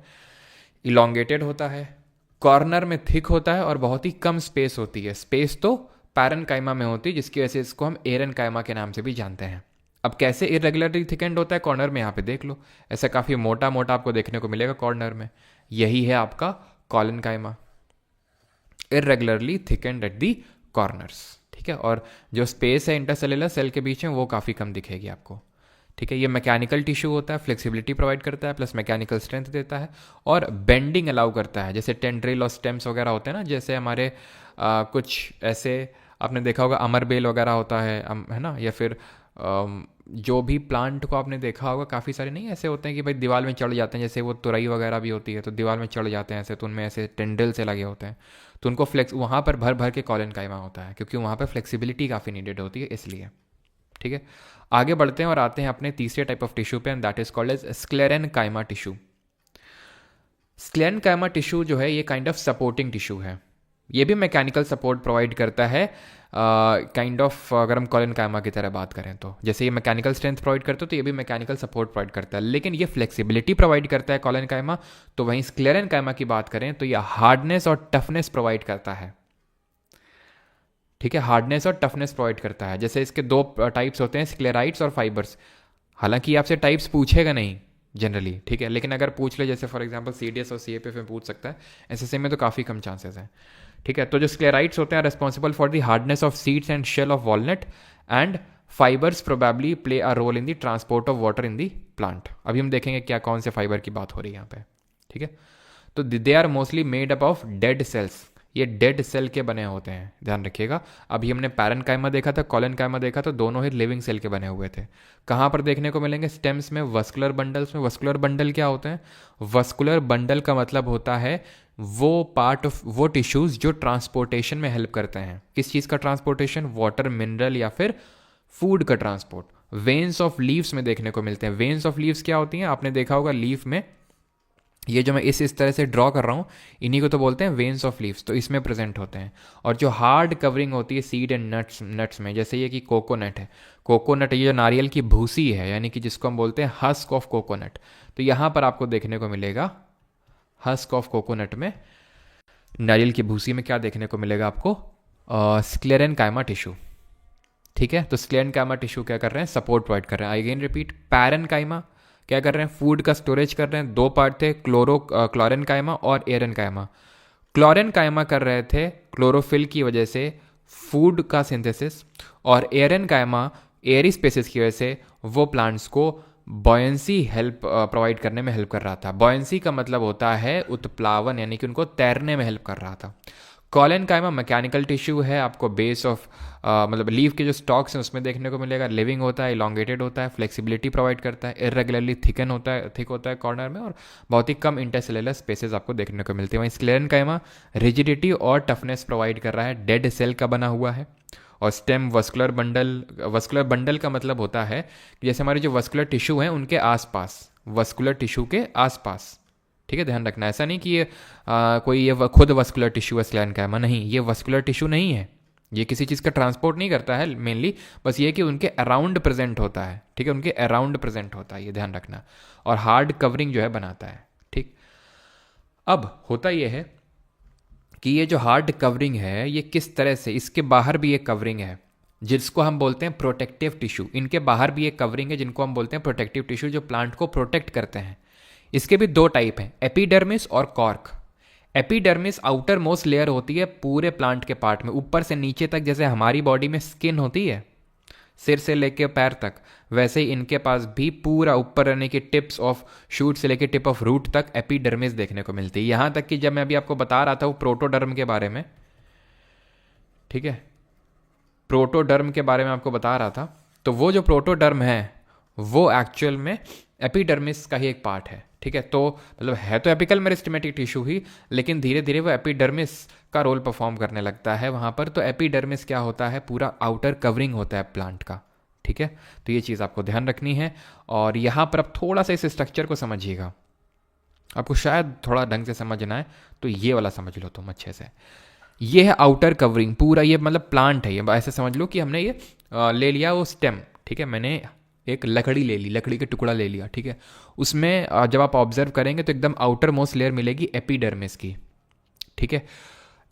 इलोंगेटेड होता है, कॉर्नर में थिक होता है, और बहुत ही कम स्पेस होती है। स्पेस तो पैरेनकाइमा में होती है, जिसकी वजह से इसको हम एरेनकाइमा के नाम से भी जानते हैं। अब कैसे इरेगुलरली थिकेंड होता है कॉर्नर में, यहाँ पे देख लो, ऐसा काफ़ी मोटा मोटा आपको देखने को मिलेगा कॉर्नर में, यही है आपका collenchyma, irregularly thickened at the corners. ठीक है, और जो स्पेस है इंटरसेलुलर सेल के बीच में वो काफ़ी कम दिखेगी आपको। ठीक है, ये मैकेनिकल टिश्यू होता है, फ्लेक्सिबिलिटी प्रोवाइड करता है, प्लस मैकेनिकल स्ट्रेंथ देता है, और बेंडिंग अलाउ करता है। जैसे टेंड्रिल और स्टेम्स वगैरह होते हैं ना, जैसे हमारे कुछ ऐसे आपने देखा होगा अमरबेल वगैरह होता है ना, या फिर जो भी प्लांट को आपने देखा होगा, काफ़ी सारे नहीं ऐसे होते हैं कि भाई दीवार में चढ़ जाते हैं, जैसे वो तुरई वगैरह भी होती है तो दीवार में चढ़ जाते हैं ऐसे, तो उनमें ऐसे टेंड्रिल से लगे होते हैं, तो उनको फ्लेक्स वहाँ पर भर भर के कॉलेनकाइमा होता है, क्योंकि वहाँ पर फ्लेक्सिबिलिटी काफ़ी नीडेड होती है इसलिए। ठीक है, आगे बढ़ते हैं और आते हैं अपने तीसरे टाइप ऑफ टिश्यू पे, and that is called as sclerenchyma tissue. Sclerenchyma tissue जो है ये काइंड ऑफ सपोर्टिंग टिश्यू है, ये भी मैकेनिकल सपोर्ट प्रोवाइड करता है काइंड ऑफ। अगर हम कॉलेनकाइमा की तरह बात करें तो जैसे ये मैकेनिकल स्ट्रेंथ प्रोवाइड करता है, तो ये भी मैकेनिकल सपोर्ट प्रोवाइड करता है, लेकिन ये फ्लेक्सिबिलिटी प्रोवाइड करता है कॉलेनकाइमा। तो वहीं स्क्लेरेनकाइमा की बात करें तो ये हार्डनेस और टफनेस प्रोवाइड करता है। ठीक है, हार्डनेस और टफनेस प्रोवाइड करता है। जैसे इसके दो टाइप्स होते हैं, स्क्लेराइट्स और फाइबर्स। हालांकि आपसे टाइप्स पूछेगा नहीं जनरली, ठीक है, लेकिन अगर पूछ ले, जैसे फॉर एग्जांपल सीडीएस और सीएपीएफ में पूछ सकता है, एसएससी में तो काफ़ी कम चांसेस हैं। ठीक है, तो जो स्क्लेराइट्स होते हैं responsible for the hardness of seeds and shell of walnut, and fibres probably play a role in the transport of water in the plant. अभी हम देखेंगे क्या कौन से फाइबर की बात हो रही है यहाँ पे। ठीक है, तो they are mostly made up of dead cells, ये डेड सेल के बने होते हैं, ध्यान रखिएगा। अभी हमने पैरेनकाइमा देखा था, कॉलेनकाइमा देखा, तो दोनों ही लिविंग सेल के बने हुए थे। कहाँ पर देखने को मिलेंगे, स्टेम्स में, वस्कुलर बंडल्स में। वस्कुलर बंडल क्या होते हैं, वस्कुलर बंडल का मतलब होता है वो पार्ट ऑफ वो टिश्यूज जो ट्रांसपोर्टेशन में हेल्प करते हैं। किस चीज़ का ट्रांसपोर्टेशन, वाटर, मिनरल या फिर फूड का ट्रांसपोर्ट। वेन्स ऑफ लीव्स में देखने को मिलते हैं। वेन्स ऑफ लीव्स क्या होती हैं, आपने देखा होगा लीफ में, ये जो मैं इस तरह से ड्रॉ कर रहा हूँ, इन्हीं को तो बोलते हैं वेन्स ऑफ लीव्स, तो इसमें प्रेजेंट होते हैं। और जो हार्ड कवरिंग होती है सीड एंड नट्स में, जैसे ये कि कोकोनट है, कोकोनट ये जो नारियल की भूसी है, यानी कि जिसको हम बोलते हैं हस्क ऑफ कोकोनट, तो यहाँ पर आपको देखने को मिलेगा हस्क ऑफ कोकोनट में, नारियल की भूसी में क्या देखने को मिलेगा आपको, स्क्लेरेनकाइमा टिश्यू। ठीक है, तो स्क्लेरेनकाइमा टिश्यू क्या कर रहे हैं, सपोर्ट प्रोवाइड कर रहे हैं। आई अगेन रिपीट, पैरेनकाइमा क्या कर रहे हैं, फूड का स्टोरेज कर रहे हैं। दो पार्ट थे, क्लोरेनकाइमा और एरेनकाइमा। क्लोरेनकाइमा कर रहे थे क्लोरोफिल की वजह से फूड का सिंथेसिस, और एरेनकाइमा एरी स्पेसिस की वजह से वो प्लांट्स को बॉयंसी हेल्प प्रोवाइड करने में हेल्प कर रहा था। बॉयंसी का मतलब होता है उत्प्लावन, यानी कि उनको तैरने में हेल्प कर रहा था। कॉलेनकाइमा मैकेनिकल टिश्यू है, आपको बेस ऑफ मतलब लीफ के जो स्टॉक्स हैं उसमें देखने को मिलेगा। लिविंग होता है, इलोंगेटेड होता है, फ्लेक्सिबिलिटी प्रोवाइड करता है, इरेगुलरली थिक होता है कॉर्नर में, और बहुत ही कम इंटरसेलुलर स्पेसेस आपको देखने को मिलती है। वहीं स्क्लेरेनकाइमा रिजिडिटी और टफनेस प्रोवाइड कर रहा है, डेड सेल का बना हुआ है। और स्टेम वस्कुलर बंडल का मतलब होता है कि जैसे हमारे जो वस्कुलर टिश्यू हैं उनके आसपास, वस्कुलर टिश्यू के आसपास, ठीक है, ध्यान रखना। ऐसा नहीं कि ये कोई ये खुद वस्कुलर टिश्यू है स्क्लेरेनकाइमा, नहीं, ये वस्कुलर टिश्यू नहीं है, ये किसी चीज़ का ट्रांसपोर्ट नहीं करता है मेनली, बस ये कि उनके अराउंड प्रेजेंट होता है, ठीक है, उनके अराउंड प्रेजेंट होता है, ये ध्यान रखना। और हार्ड कवरिंग जो है बनाता है, ठीक। अब होता ये है कि ये जो हार्ड कवरिंग है ये किस तरह से, इसके बाहर भी एक कवरिंग है जिसको हम बोलते हैं प्रोटेक्टिव टिश्यू। इनके बाहर भी एक कवरिंग है जिनको हम बोलते हैं प्रोटेक्टिव टिश्यू, जो प्लांट को प्रोटेक्ट करते हैं। इसके भी दो टाइप हैं, एपिडर्मिस और cork. Epidermis outer most layer होती है पूरे प्लांट के पार्ट में, ऊपर से नीचे तक, जैसे हमारी बॉडी में स्किन होती है सिर से लेके पैर तक, वैसे ही इनके पास भी पूरा ऊपर रहने की टिप्स ऑफ शूट से लेके टिप ऑफ रूट तक एपिडर्मिस देखने को मिलती है। यहां तक कि जब मैं अभी आपको बता रहा था वो प्रोटोडर्म के बारे में, ठीक है, प्रोटोडर्म के बारे में आपको बता रहा था, तो वो जो प्रोटोडर्म है वो एक्चुअल में एपिडर्मिस का ही एक पार्ट है, ठीक है। तो मतलब है तो एपिकल मेरिस्टेमेटिक टिश्यू ही, लेकिन धीरे धीरे वो एपिडर्मिस का रोल परफॉर्म करने लगता है वहाँ पर। तो एपिडर्मिस क्या होता है, पूरा आउटर कवरिंग होता है प्लांट का, ठीक है। तो ये चीज़ आपको ध्यान रखनी है। और यहाँ पर आप थोड़ा सा इस स्ट्रक्चर को समझिएगा, आपको शायद थोड़ा ढंग से समझना है, तो ये वाला समझ लो तुम अच्छे से। ये है आउटर कवरिंग पूरा, ये मतलब प्लांट है, ये ऐसे समझ लो कि हमने ये ले लिया वो स्टेम, ठीक है, मैंने एक लकड़ी ले ली, लकड़ी का टुकड़ा ले लिया, ठीक है। उसमें जब आप ऑब्जर्व करेंगे तो एकदम आउटर मोस्ट लेयर मिलेगी एपिडर्मिस की, ठीक है।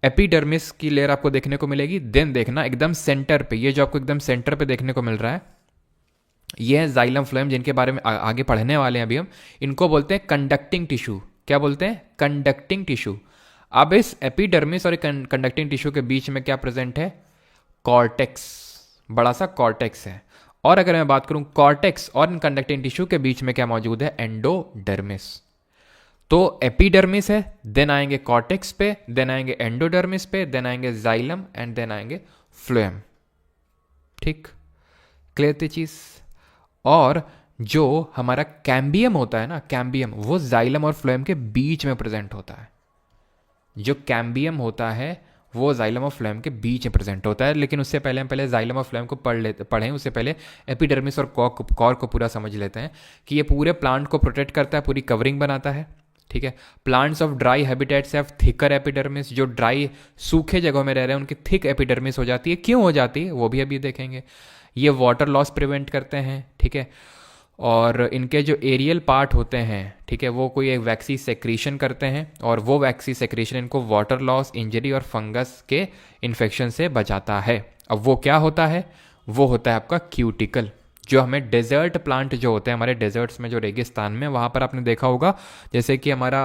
एपिडर्मिस की लेयर आपको देखने को मिलेगी। देन देखना एकदम सेंटर पे, ये जो आपको एकदम सेंटर पे देखने को मिल रहा है, ये है जाइलम फ्लोएम, जिनके बारे में आगे पढ़ने वाले हैं अभी हम। इनको बोलते हैं कंडक्टिंग टिश्यू। क्या बोलते हैं? Conducting tissue. अब इस एपिडर्मिस और कंडक्टिंग टिश्यू के बीच में क्या प्रेजेंट है? कॉर्टेक्स, बड़ा सा कॉर्टेक्स है। और अगर मैं बात करूं कॉर्टेक्स और इन कंडक्टिंग टिश्यू के बीच में क्या मौजूद है? एंडोडर्मिस। तो एपिडर्मिस है, देन आएंगे कॉर्टेक्स पे, देन आएंगे एंडोडर्मिस पे, देन आएंगे जाइलम एंड देन आएंगे फ्लोएम। ठीक, क्लियर थी चीज? और जो हमारा कैम्बियम होता है ना, कैम्बियम, वो जाइलम और फ्लोएम के बीच में प्रेजेंट होता है। जो कैम्बियम होता है वो जाइलम और फ्लोएम के बीच में प्रेजेंट होता है। लेकिन उससे पहले हम जाइलम और फ्लोएम को पढ़ें उससे पहले एपिडर्मिस और कॉर्क को पूरा समझ लेते हैं कि ये पूरे प्लांट को प्रोटेक्ट करता है, पूरी कवरिंग बनाता है, ठीक है। Plants of dry habitats have thicker epidermis. जो ड्राई सूखे जगहों में रह रहे हैं उनकी थिक एपिडर्मिस हो जाती है। क्यों हो जाती है वो भी अभी देखेंगे। ये वाटर लॉस प्रिवेंट करते हैं, ठीक है। और इनके जो एरियल पार्ट होते हैं, ठीक है, वो कोई एक वैक्सी सेक्रीशन करते हैं, और वो वैक्सी सेक्रीशन इनको वाटर लॉस, इंजरी और फंगस के इन्फेक्शन से बचाता है। अब वो क्या होता है? वो होता है आपका क्यूटिकल। जो हमें डेजर्ट प्लांट जो होते हैं हमारे डेजर्ट्स में, जो रेगिस्तान में, वहाँ पर आपने देखा होगा जैसे कि हमारा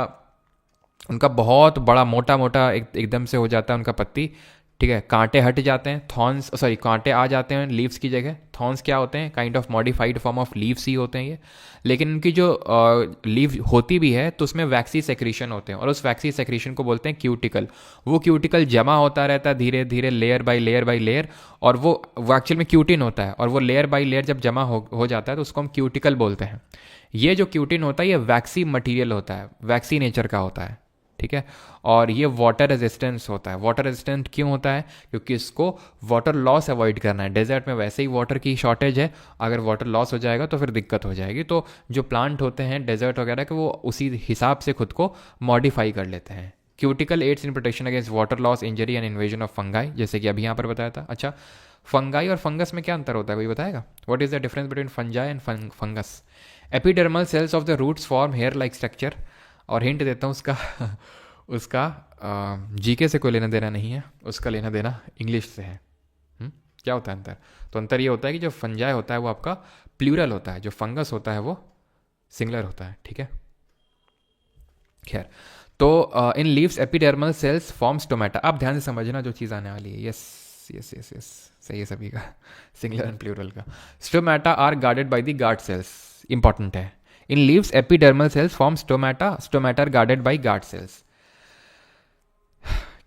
उनका बहुत बड़ा मोटा मोटा एकदम से हो जाता है उनका पत्ती, ठीक है, कांटे हट जाते हैं, थॉर्न्स, सॉरी, कांटे आ जाते हैं लीव्स की जगह। थॉर्न्स क्या होते हैं? Kind of modified form of leaves ही होते हैं ये। लेकिन इनकी जो लीव होती भी है तो उसमें वैक्सी सेक्रीशन होते हैं, और उस वैक्सी सेक्रीशन को बोलते हैं क्यूटिकल। वो क्यूटिकल जमा होता रहता है धीरे धीरे, layer by layer by layer, और वो एक्चुअल में क्यूटिन होता है, और वो लेयर बाय लेयर जब जमा हो जाता है तो उसको हम क्यूटिकल बोलते हैं। ये जो क्यूटिन होता है ये वैक्सी मटीरियल होता है, वैक्सी नेचर का होता है, ठीक है। और ये वाटर रेजिस्टेंस होता है। वाटर रेजिस्टेंट क्यों होता है? क्योंकि इसको वाटर लॉस अवॉइड करना है। डेजर्ट में वैसे ही वाटर की शॉर्टेज है, अगर वाटर लॉस हो जाएगा तो फिर दिक्कत हो जाएगी। तो जो प्लांट होते हैं डेजर्ट वगैरह के, वो उसी हिसाब से खुद को मॉडिफाई कर लेते हैं। Cuticle aids in protection against water loss, injury and invasion of fungi, जैसे कि अभी यहाँ पर बताया था। अच्छा, फंगाई और फंगस में क्या अंतर होता है, कोई बताएगा? What is the difference between fungi and fungus? Epidermal cells of the roots form hair like structure. और हिंट देता हूँ उसका उसका जीके से कोई लेना देना नहीं है, उसका लेना देना इंग्लिश से है। क्या होता है अंतर? तो अंतर ये होता है कि जो फंजाई होता है वो आपका प्लूरल होता है, जो फंगस होता है वो सिंगुलर होता है, ठीक है। खैर, तो इन leaves epidermal sales forms stomata. आप ध्यान से समझना जो चीज़ आने वाली है। यस यस यस यस, सही है सभी का, सिंगुलर एंड प्लूरल का। Stomata are guarded by the guard cells. Important है। In leaves epidermal cells form stomata, stomata are guarded by guard cells.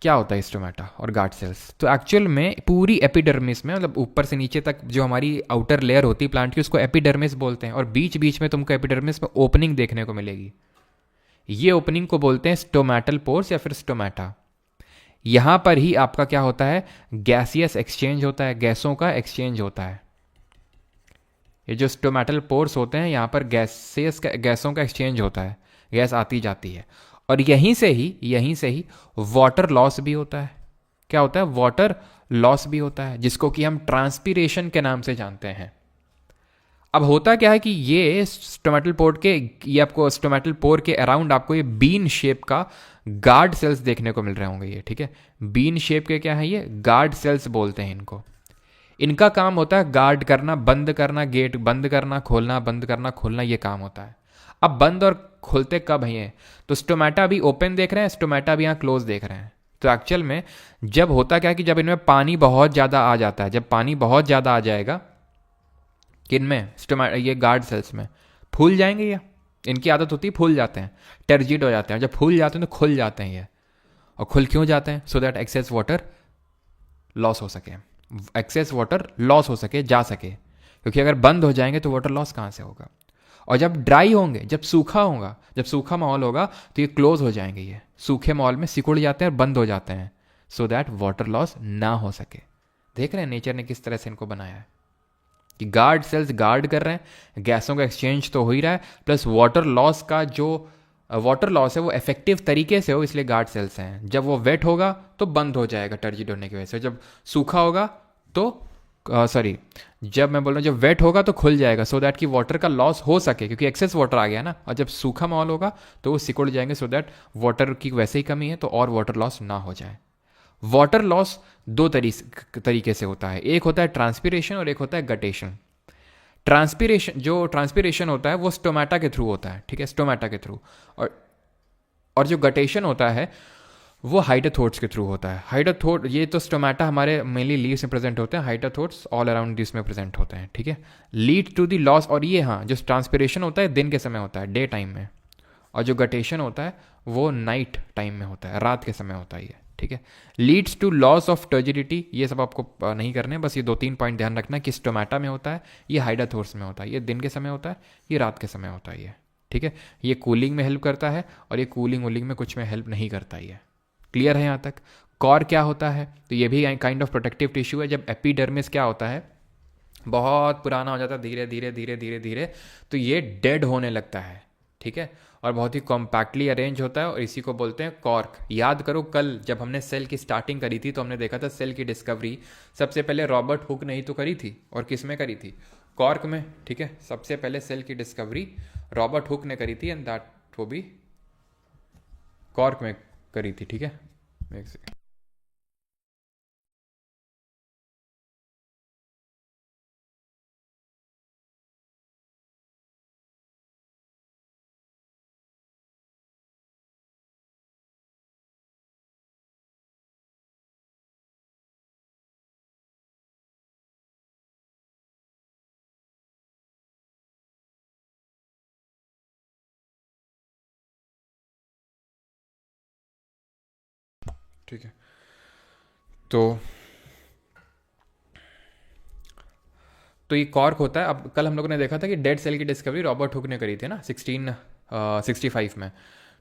क्या होता है स्टोमेटा और गार्ड सेल्स? तो एक्चुअल में पूरी एपिडर्मिस में, मतलब ऊपर से नीचे तक जो हमारी आउटर लेयर होती है प्लांट की, उसको एपिडर्मिस बोलते हैं। और बीच बीच में तुमको एपिडर्मिस में ओपनिंग देखने को मिलेगी। ये ओपनिंग को बोलते हैं स्टोमेटल पोर्स या फिर स्टोमेटा। यहां पर ही आपका क्या होता है, गैसियस एक्सचेंज होता है, गैसों का एक्सचेंज होता है। ये जो स्टोमेटल पोर्स होते हैं, यहाँ पर गैसों का एक्सचेंज होता है, गैस आती जाती है। और यहीं से ही वाटर लॉस भी होता है। क्या होता है? वाटर लॉस भी होता है, जिसको कि हम ट्रांसपीरेशन के नाम से जानते हैं। अब होता क्या है कि ये स्टोमेटल पोर के, ये आपको स्टोमेटल पोर के अराउंड आपको ये बीन शेप का गार्ड सेल्स देखने को मिल रहे होंगे ये, ठीक है। बीन शेप के क्या है ये? गार्ड सेल्स बोलते हैं इनको। इनका काम होता है गार्ड करना, बंद करना, गेट बंद करना, खोलना, बंद करना, खोलना, ये काम होता है। अब बंद और खोलते कब हैं ये? तो स्टोमेटा भी ओपन देख रहे हैं, स्टोमेटा भी यहाँ क्लोज देख रहे हैं। तो एक्चुअल में जब होता क्या है कि जब इनमें पानी बहुत ज़्यादा आ जाता है, जब पानी बहुत ज़्यादा आ जाएगा किन में? ये गार्ड सेल्स में, फूल जाएंगे ये। इनकी आदत होती है फूल जाते हैं, टर्जिड हो जाते हैं। जब फूल जाते हैं तो खुल जाते हैं ये। और खुल क्यों जाते हैं? So that excess water loss हो सके, एक्सेस वाटर लॉस हो सके, जा सके। क्योंकि अगर बंद हो जाएंगे तो वाटर लॉस कहाँ से होगा? और जब ड्राई होंगे, जब सूखा होगा, जब सूखा माहौल होगा तो ये क्लोज हो जाएंगे। ये सूखे माहौल में सिकुड़ जाते हैं और बंद हो जाते हैं, सो दैट वाटर लॉस ना हो सके। देख रहे हैं नेचर ने किस तरह से इनको बनाया है कि गार्ड सेल्स गार्ड कर रहे हैं, गैसों का एक्सचेंज तो हो ही रहा है, प्लस वाटर लॉस का जो वाटर लॉस है वो इफेक्टिव तरीके से हो, इसलिए गार्ड सेल्स हैं। जब वो वेट होगा तो बंद हो जाएगा टर्जिड होने की वजह से, जब सूखा होगा तो जब मैं बोल रहा हूँ जब वेट होगा तो खुल जाएगा, सो दैट कि वाटर का लॉस हो सके, क्योंकि एक्सेस वाटर आ गया ना। और जब सूखा माहौल होगा तो वो सिकुड़ जाएंगे, सो दैट वाटर की वैसे ही कमी है तो और वाटर लॉस ना हो जाए। वाटर लॉस दो तरीके से होता है, एक होता है ट्रांसपीरेशन और एक होता है गटेशन। ट्रांसपीरेशन होता है वो स्टोमेटा के थ्रू होता है, ठीक है, स्टोमेटा के थ्रू। और जो गटेशन होता है वो हाइड्रोथोट्स के थ्रू होता है। हाइड्रोथोट, ये तो स्टोमेटा हमारे मेनली लीव्स में प्रेजेंट होते हैं, हाइड्रोथोट्स ऑल अराउंड दिस में प्रेजेंट होते हैं, ठीक है। लीड टू द लॉस, और ये हाँ जो ट्रांसपीरेशन होता है दिन के समय होता है, डे टाइम में। और जो गटेशन होता है वो नाइट टाइम में होता है, रात के समय होता है ये, ठीक है। Leads to loss of turgidity, ये सब आपको नहीं करने, बस ये 2-3 पॉइंट ध्यान रखना कि स्टोमेटा में होता है, ये हाइड्रोथोट्स में होता है, ये दिन के समय होता है, ये रात के समय होता है ये, ठीक है। ये कूलिंग में हेल्प करता है और ये कूलिंग वूलिंग में कुछ में हेल्प नहीं करता ये। क्लियर है यहाँ तक? कॉर क्या होता है? तो ये भी काइंड ऑफ प्रोटेक्टिव टिश्यू है। जब एपिडर्मिस क्या होता है, बहुत पुराना हो जाता है, धीरे धीरे धीरे धीरे धीरे तो ये डेड होने लगता है, ठीक है। और बहुत ही कॉम्पैक्टली अरेंज होता है और इसी को बोलते हैं कॉर्क। याद करो कल जब हमने सेल की स्टार्टिंग करी थी तो हमने देखा था सेल की डिस्कवरी सबसे पहले रॉबर्ट हुक ने ही तो करी थी, और किस में करी थी? कॉर्क में, ठीक है। सबसे पहले सेल की डिस्कवरी रॉबर्ट हुक ने करी थी एंड दैट वो भी कॉर्क में करी थी, ठीक है। ठीक है, तो ये कॉर्क होता है। अब कल हम लोगों ने देखा था कि डेड सेल की डिस्कवरी रॉबर्ट हुक ने करी थी ना 1665 में।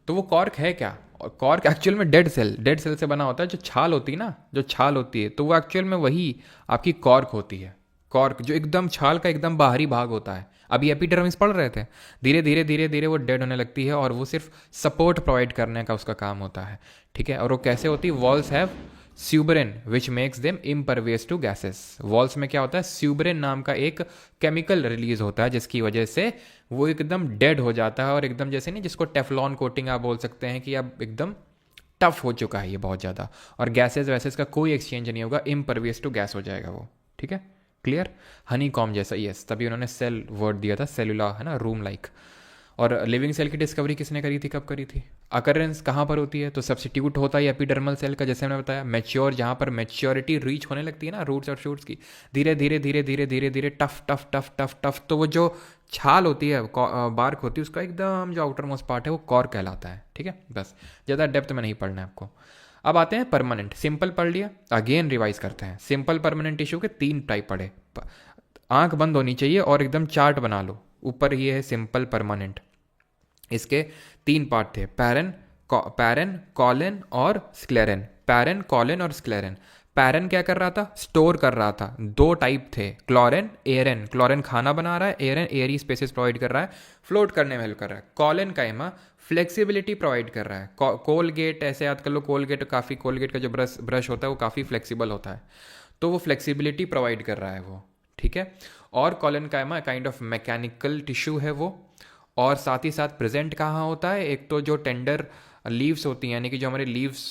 तो वो कॉर्क है क्या? और कॉर्क एक्चुअल में डेड सेल से बना होता है। जो छाल होती है ना, जो छाल होती है, तो वो एक्चुअल में वही आपकी कॉर्क होती है। कॉर्क जो एकदम छाल का एकदम बाहरी भाग होता है। अभी एपिडर्मिस पढ़ रहे थे, धीरे धीरे धीरे धीरे वो डेड होने लगती है और वो सिर्फ सपोर्ट प्रोवाइड करने का उसका काम होता है, ठीक है। और वो कैसे होती है? Walls have suberin which makes them impervious to gases. Walls में क्या होता है? स्यूबरिन नाम का एक केमिकल रिलीज होता है जिसकी वजह से वो एकदम डेड हो जाता है और एकदम जैसे नहीं, जिसको टेफलॉन कोटिंग आप बोल सकते हैं कि अब एकदम टफ हो चुका है ये बहुत ज़्यादा, और गैसेस वैसेस का कोई एक्सचेंज नहीं होगा, इम्परवियस टू गैस हो जाएगा वो, ठीक है। क्लियर? हनी कॉम जैसा, यस, तभी उन्होंने सेल वर्ड दिया था, सेलुला है ना, रूम लाइक। और लिविंग सेल की डिस्कवरी किसने करी थी, कब करी थी? अकरेंस कहाँ पर होती है? तो सब्सिट्यूट होता है एपिडर्मल सेल का, जैसे मैंने बताया मैच्योर, जहाँ पर मैच्योरिटी रीच होने लगती है ना रूट्स और शूट्स की, धीरे धीरे धीरे धीरे धीरे धीरे tough tough tough tough tough, तो वो जो छाल होती है, बार्क होती है, उसका एकदम जो आउटर मोस्ट पार्ट है वो कॉर कहलाता है। ठीक है, बस ज़्यादा डेप्थ में नहीं पढ़ना है आपको। अब आते हैं परमानेंट। सिंपल पढ़ लिया, अगेन रिवाइज करते हैं। सिंपल परमानेंट टिश्यू के 3 टाइप पढ़े, आंख बंद होनी चाहिए और एकदम चार्ट बना लो। ऊपर ये है सिंपल परमानेंट, इसके 3 पार्ट थे, पैरन, कॉलन और स्क्लेरन। पैरन, कॉलन और स्क्लेरन। पैरन क्या कर रहा था? स्टोर कर रहा था। 2 टाइप थे, क्लोरेन, एरन। क्लोरेन खाना बना रहा है, एरन एयरी स्पेसेस प्रोवाइड कर रहा है, फ्लोट करने में हेल्प कर रहा है। कॉलन काइमा फ्लेक्सिबिलिटी प्रोवाइड कर रहा है। कोलगेट ऐसे याद कर लो, कोलगेट का जो ब्रश होता है वो काफ़ी फ्लेक्सिबल होता है, तो वो फ्लेक्सिबिलिटी प्रोवाइड कर रहा है वो। ठीक है, और collenchyma kind of mechanical tissue है वो। और साथ ही साथ प्रेजेंट कहाँ होता है? एक तो जो टेंडर लीव्स होती हैं, यानी कि जो हमारे लीव्स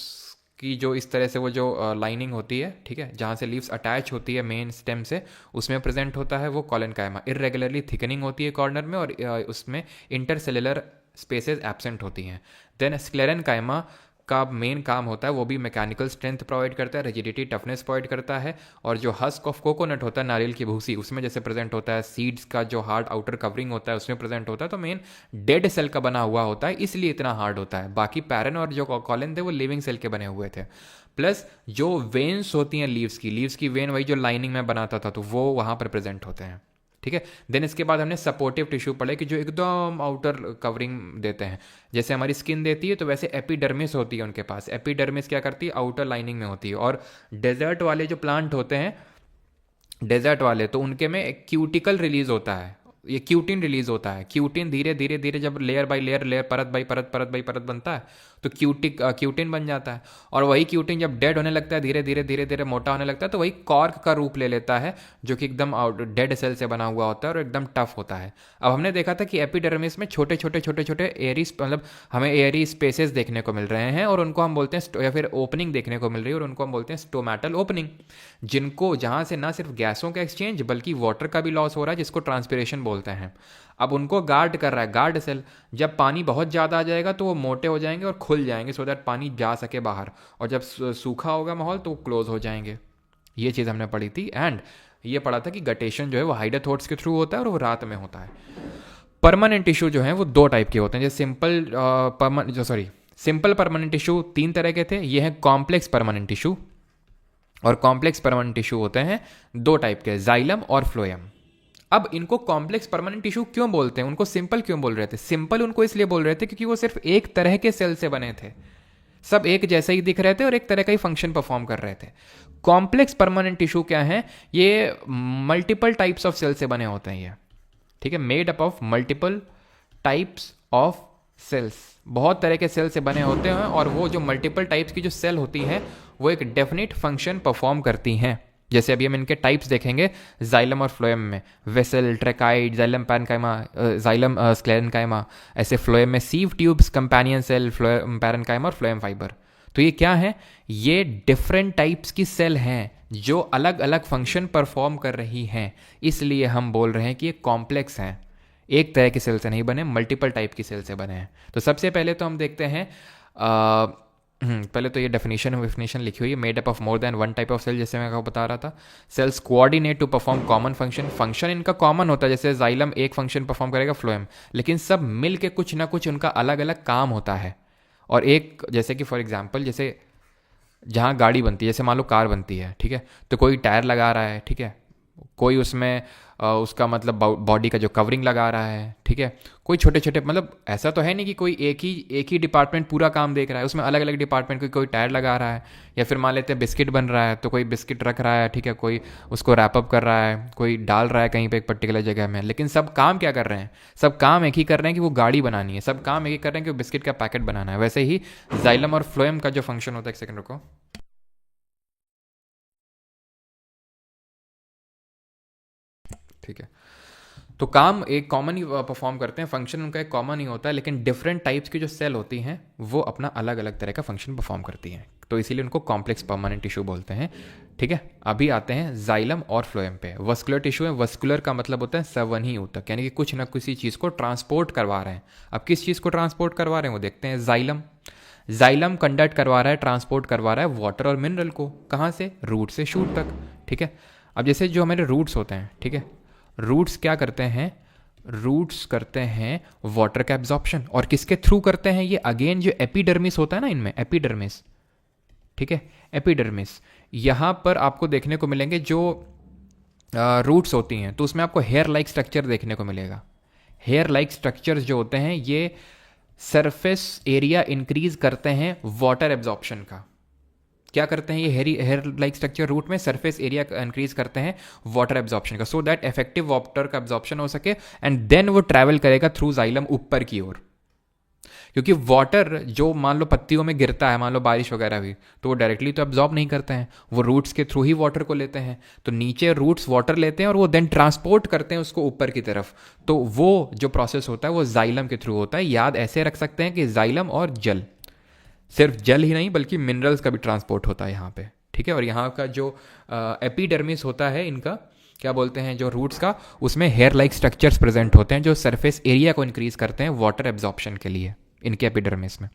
की जो इस तरह से वो जो लाइनिंग होती है, ठीक है, जहाँ से लीव्स अटैच होती है मेन स्टेम से, उसमें प्रेजेंट होता है वो कॉलन काइमा। इरेगुलरली थिकनिंग होती है कॉर्नर में, और उसमें इंटरसेलुलर स्पेसेस एब्सेंट होती हैं। देन स्क्लेरन काइमा का मेन काम होता है, वो भी मैकेनिकल स्ट्रेंथ प्रोवाइड करता है, रिजिडिटी टफनेस प्रोवाइड करता है। और जो हस्क ऑफ कोकोनट होता है, नारियल की भूसी, उसमें जैसे प्रेजेंट होता है, सीड्स का जो हार्ड आउटर कवरिंग होता है उसमें प्रेजेंट होता है, तो मेन डेड सेल का बना हुआ होता है, इसलिए इतना हार्ड होता है। बाकी पैरन और जो कॉलन थे वो लिविंग सेल के बने हुए थे। प्लस जो वेन्स होती हैं लीव्स की वेन वही जो लाइनिंग में बनाता था, तो वो वहाँ पर प्रेजेंट होते हैं। ठीक है, देन इसके बाद हमने सपोर्टिव टिश्यू पढ़े कि जो एकदम आउटर कवरिंग देते हैं, जैसे हमारी स्किन देती है, तो वैसे एपिडर्मिस होती है उनके पास। एपिडर्मिस क्या करती है? आउटर लाइनिंग में होती है। और डेजर्ट वाले जो प्लांट होते हैं, डेजर्ट वाले, तो उनके में एक क्यूटिकल रिलीज होता है, ये क्यूटिन रिलीज होता है। क्यूटिन धीरे धीरे धीरे जब लेयर बाय लेयर, परत बाई परत, परत बाई परत बनता है, तो क्यूटिन बन जाता है। और वही क्यूटिन जब डेड होने लगता है, धीरे धीरे धीरे धीरे मोटा होने लगता है, तो वही कॉर्क का रूप ले लेता है, जो कि एकदम डेड सेल से बना हुआ होता है और एकदम टफ होता है। अब हमने देखा था कि एपिडर्मिस में छोटे छोटे छोटे छोटे एयरी, मतलब हमें एयरी स्पेसेस देखने को मिल रहे हैं, और उनको हम बोलते हैं, या फिर ओपनिंग देखने को मिल रही है, और उनको हम बोलते हैं स्टोमेटल ओपनिंग, जिनको, जहाँ से ना सिर्फ गैसों का एक्सचेंज बल्कि वाटर का भी लॉस हो रहा है, जिसको ट्रांसपिरेशन बोलते हैं। अब उनको गार्ड कर रहा है गार्ड सेल। जब पानी बहुत ज़्यादा आ जाएगा तो वो मोटे हो जाएंगे और खुल जाएंगे, सो दैट पानी जा सके बाहर, और जब सूखा होगा माहौल तो वो क्लोज हो जाएंगे। ये चीज़ हमने पढ़ी थी। एंड ये पढ़ा था कि गटेशन जो है वो हाइड्रोथोट्स के थ्रू होता है, और वो रात में होता है। परमानेंट टिश्यू जो है वो 2 टाइप के होते हैं, जैसे सिंपल परमानेंट टिश्यू 3 तरह के थे, ये हैं कॉम्प्लेक्स परमानेंट टिश्यू। और कॉम्प्लेक्स परमानेंट टिश्यू होते हैं 2 टाइप के, जाइलम और फ्लोएम। अब इनको कॉम्प्लेक्स परमानेंट टिश्यू क्यों बोलते हैं? उनको सिंपल क्यों बोल रहे थे? सिंपल उनको इसलिए बोल रहे थे क्योंकि वो सिर्फ एक तरह के सेल से बने थे, सब एक जैसे ही दिख रहे थे और एक तरह का ही फंक्शन परफॉर्म कर रहे थे। कॉम्प्लेक्स परमानेंट टिश्यू क्या है? ये मल्टीपल टाइप्स ऑफ सेल से बने होते हैं ये, ठीक है, made up of multiple types of cells, बहुत तरह के सेल से बने होते हैं। और वो जो मल्टीपल टाइप्स की जो सेल होती है वो एक डेफिनेट फंक्शन परफॉर्म करती हैं। जैसे अभी हम इनके टाइप्स देखेंगे जाइलम और फ्लोएम में, vessel, tracheid, xylem parenchyma, xylem sclerenchyma, ऐसे फ्लोएम में sieve tubes, companion cell, phloem parenchyma और फ्लोएम फाइबर। तो ये क्या है? ये डिफरेंट टाइप्स की सेल हैं जो अलग अलग फंक्शन परफॉर्म कर रही हैं, इसलिए हम बोल रहे हैं कि ये कॉम्प्लेक्स हैं, एक तरह के सेल से नहीं बने, मल्टीपल टाइप की सेल से बने हैं। तो सबसे पहले तो हम देखते हैं, पहले तो ये डेफिनेशन लिखी हुई है, made up of more than one type of cell, जैसे मैं आपको बता रहा था। Cells coordinate to perform common function इनका कॉमन होता है, जैसे जाइलम एक फंक्शन परफॉर्म करेगा, फ्लोएम, लेकिन सब मिल के कुछ ना कुछ उनका अलग अलग काम होता है। और एक, जैसे कि फॉर एग्जाम्पल, जैसे जहाँ गाड़ी बनती है, जैसे मान लो कार बनती है, ठीक है, तो कोई टायर लगा रहा है, ठीक है, कोई उसमें उसका मतलब बॉडी का जो कवरिंग लगा रहा है, ठीक है, कोई छोटे छोटे, मतलब ऐसा तो है नहीं कि कोई एक ही डिपार्टमेंट पूरा काम देख रहा है, उसमें अलग अलग डिपार्टमेंट, कोई टायर लगा रहा है, या फिर मान लेते हैं बिस्किट बन रहा है तो कोई बिस्किट रख रहा है, ठीक है, कोई उसको रैपअप कर रहा है, कोई डाल रहा है कहीं पे एक पर्टिकुलर जगह में, लेकिन सब काम क्या कर रहे हैं? सब काम एक ही कर रहे हैं कि वो गाड़ी बनानी है, सब काम एक ही कर रहे हैं कि वो बिस्किट का पैकेट बनाना है। वैसे ही जाइलम और फ्लोएम का जो फंक्शन होता है, एक सेकंड रुको, ठीक है, तो काम एक कॉमन ही परफॉर्म करते हैं, फंक्शन उनका एक कॉमन ही होता है, लेकिन डिफरेंट टाइप्स की जो सेल होती हैं वो अपना अलग अलग तरह का फंक्शन परफॉर्म करती हैं, तो इसीलिए उनको कॉम्प्लेक्स परमानेंट टिश्यू बोलते हैं। ठीक है, अभी आते हैं जाइलम और फ्लोएम पे। वस्कुलर टिश्यू है, वस्कुलर का मतलब होता है संवहनी ऊतक, यानी कि कुछ ना किसी चीज़ को ट्रांसपोर्ट करवा रहे हैं। अब किस चीज़ को ट्रांसपोर्ट करवा रहे हैं वो देखते हैं। जाइलम, जाइलम कंडक्ट करवा रहा है, ट्रांसपोर्ट करवा रहा है वाटर और मिनरल को, कहाँ से, रूट से शूट तक। ठीक है, अब जैसे जो हमारे रूट्स होते हैं, ठीक है, रूट्स क्या करते हैं, रूट्स करते हैं वाटर का एब्जॉर्प्शन, और किसके थ्रू करते हैं ये, अगेन जो एपिडर्मिस होता है ना इनमें, एपिडर्मिस, ठीक है, एपिडर्मिस, यहां पर आपको देखने को मिलेंगे जो रूट्स होती हैं, तो उसमें आपको हेयर लाइक स्ट्रक्चर देखने को मिलेगा। हेयर लाइक स्ट्रक्चर्स जो होते हैं ये सरफेस एरिया इंक्रीज करते हैं वाटर एब्जॉर्प्शन का। क्या करते हैं ये हेयर लाइक स्ट्रक्चर रूट में, सरफेस एरिया इंक्रीज करते हैं वाटर एब्जॉर्प्शन का, सो दैट इफेक्टिव वाटर का एब्जॉर्प्शन हो सके, एंड देन वो ट्रैवल करेगा थ्रू जाइलम ऊपर की ओर। क्योंकि वाटर जो मान लो पत्तियों में गिरता है, मान लो बारिश वगैरह हुई, तो वो डायरेक्टली तो एब्जॉर्ब नहीं करते हैं, वो रूट्स के थ्रू ही वाटर को लेते हैं। तो नीचे रूट्स वाटर लेते हैं और वो देन ट्रांसपोर्ट करते हैं उसको ऊपर की तरफ। तो वो जो प्रोसेस होता है वो जाइलम के थ्रू होता है। याद ऐसे रख सकते हैं कि जाइलम और जल, सिर्फ जल ही नहीं बल्कि मिनरल्स का भी ट्रांसपोर्ट होता है यहाँ पे। ठीक है, और यहाँ का जो एपिडर्मिस होता है इनका, क्या बोलते हैं, जो रूट्स का, उसमें हेयर लाइक स्ट्रक्चर्स प्रेजेंट होते हैं जो सरफेस एरिया को इंक्रीज करते हैं वाटर एब्जॉर्प्शन के लिए, इनके एपिडर्मिस में।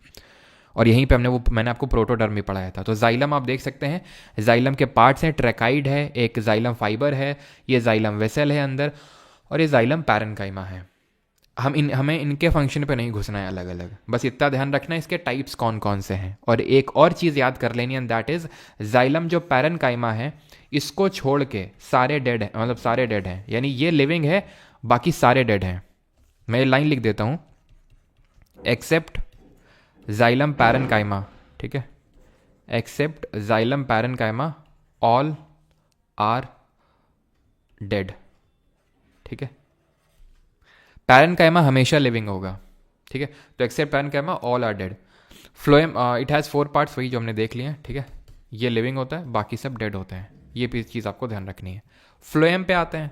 और यहीं पे मैंने आपको प्रोटोडर्म भी पढ़ाया था। तो जाइलम आप देख सकते हैं, जाइलम के पार्ट्स हैं, ट्रैकाइड है, एक जाइलम फाइबर है, ये जाइलम वेसल है अंदर, और ये जाइलम पैरेन्काइमा है। हमें इनके फंक्शन पे नहीं घुसना है अलग अलग, बस इतना ध्यान रखना है इसके टाइप्स कौन कौन से हैं। और एक और चीज़ याद कर लेनी है, दैट इज जाइलम जो पैरेन्काइमा है, इसको छोड़ के सारे डेड हैं, मतलब सारे डेड हैं, यानी ये लिविंग है बाकी सारे डेड हैं। मैं ये लाइन लिख देता हूँ, एक्सेप्ट जाइलम पैरेन्काइमा, ठीक है, except xylem parenchyma all are dead. ठीक है, पैरेन्काइमा हमेशा लिविंग होगा। ठीक है, तो except parenchyma all are dead. Phloem it has 4 parts, वही जो हमने देख लिए हैं। ठीक है, ये लिविंग होता है, बाकी सब डेड होते हैं, ये भी चीज़ आपको ध्यान रखनी है। फ्लोएम पे आते हैं।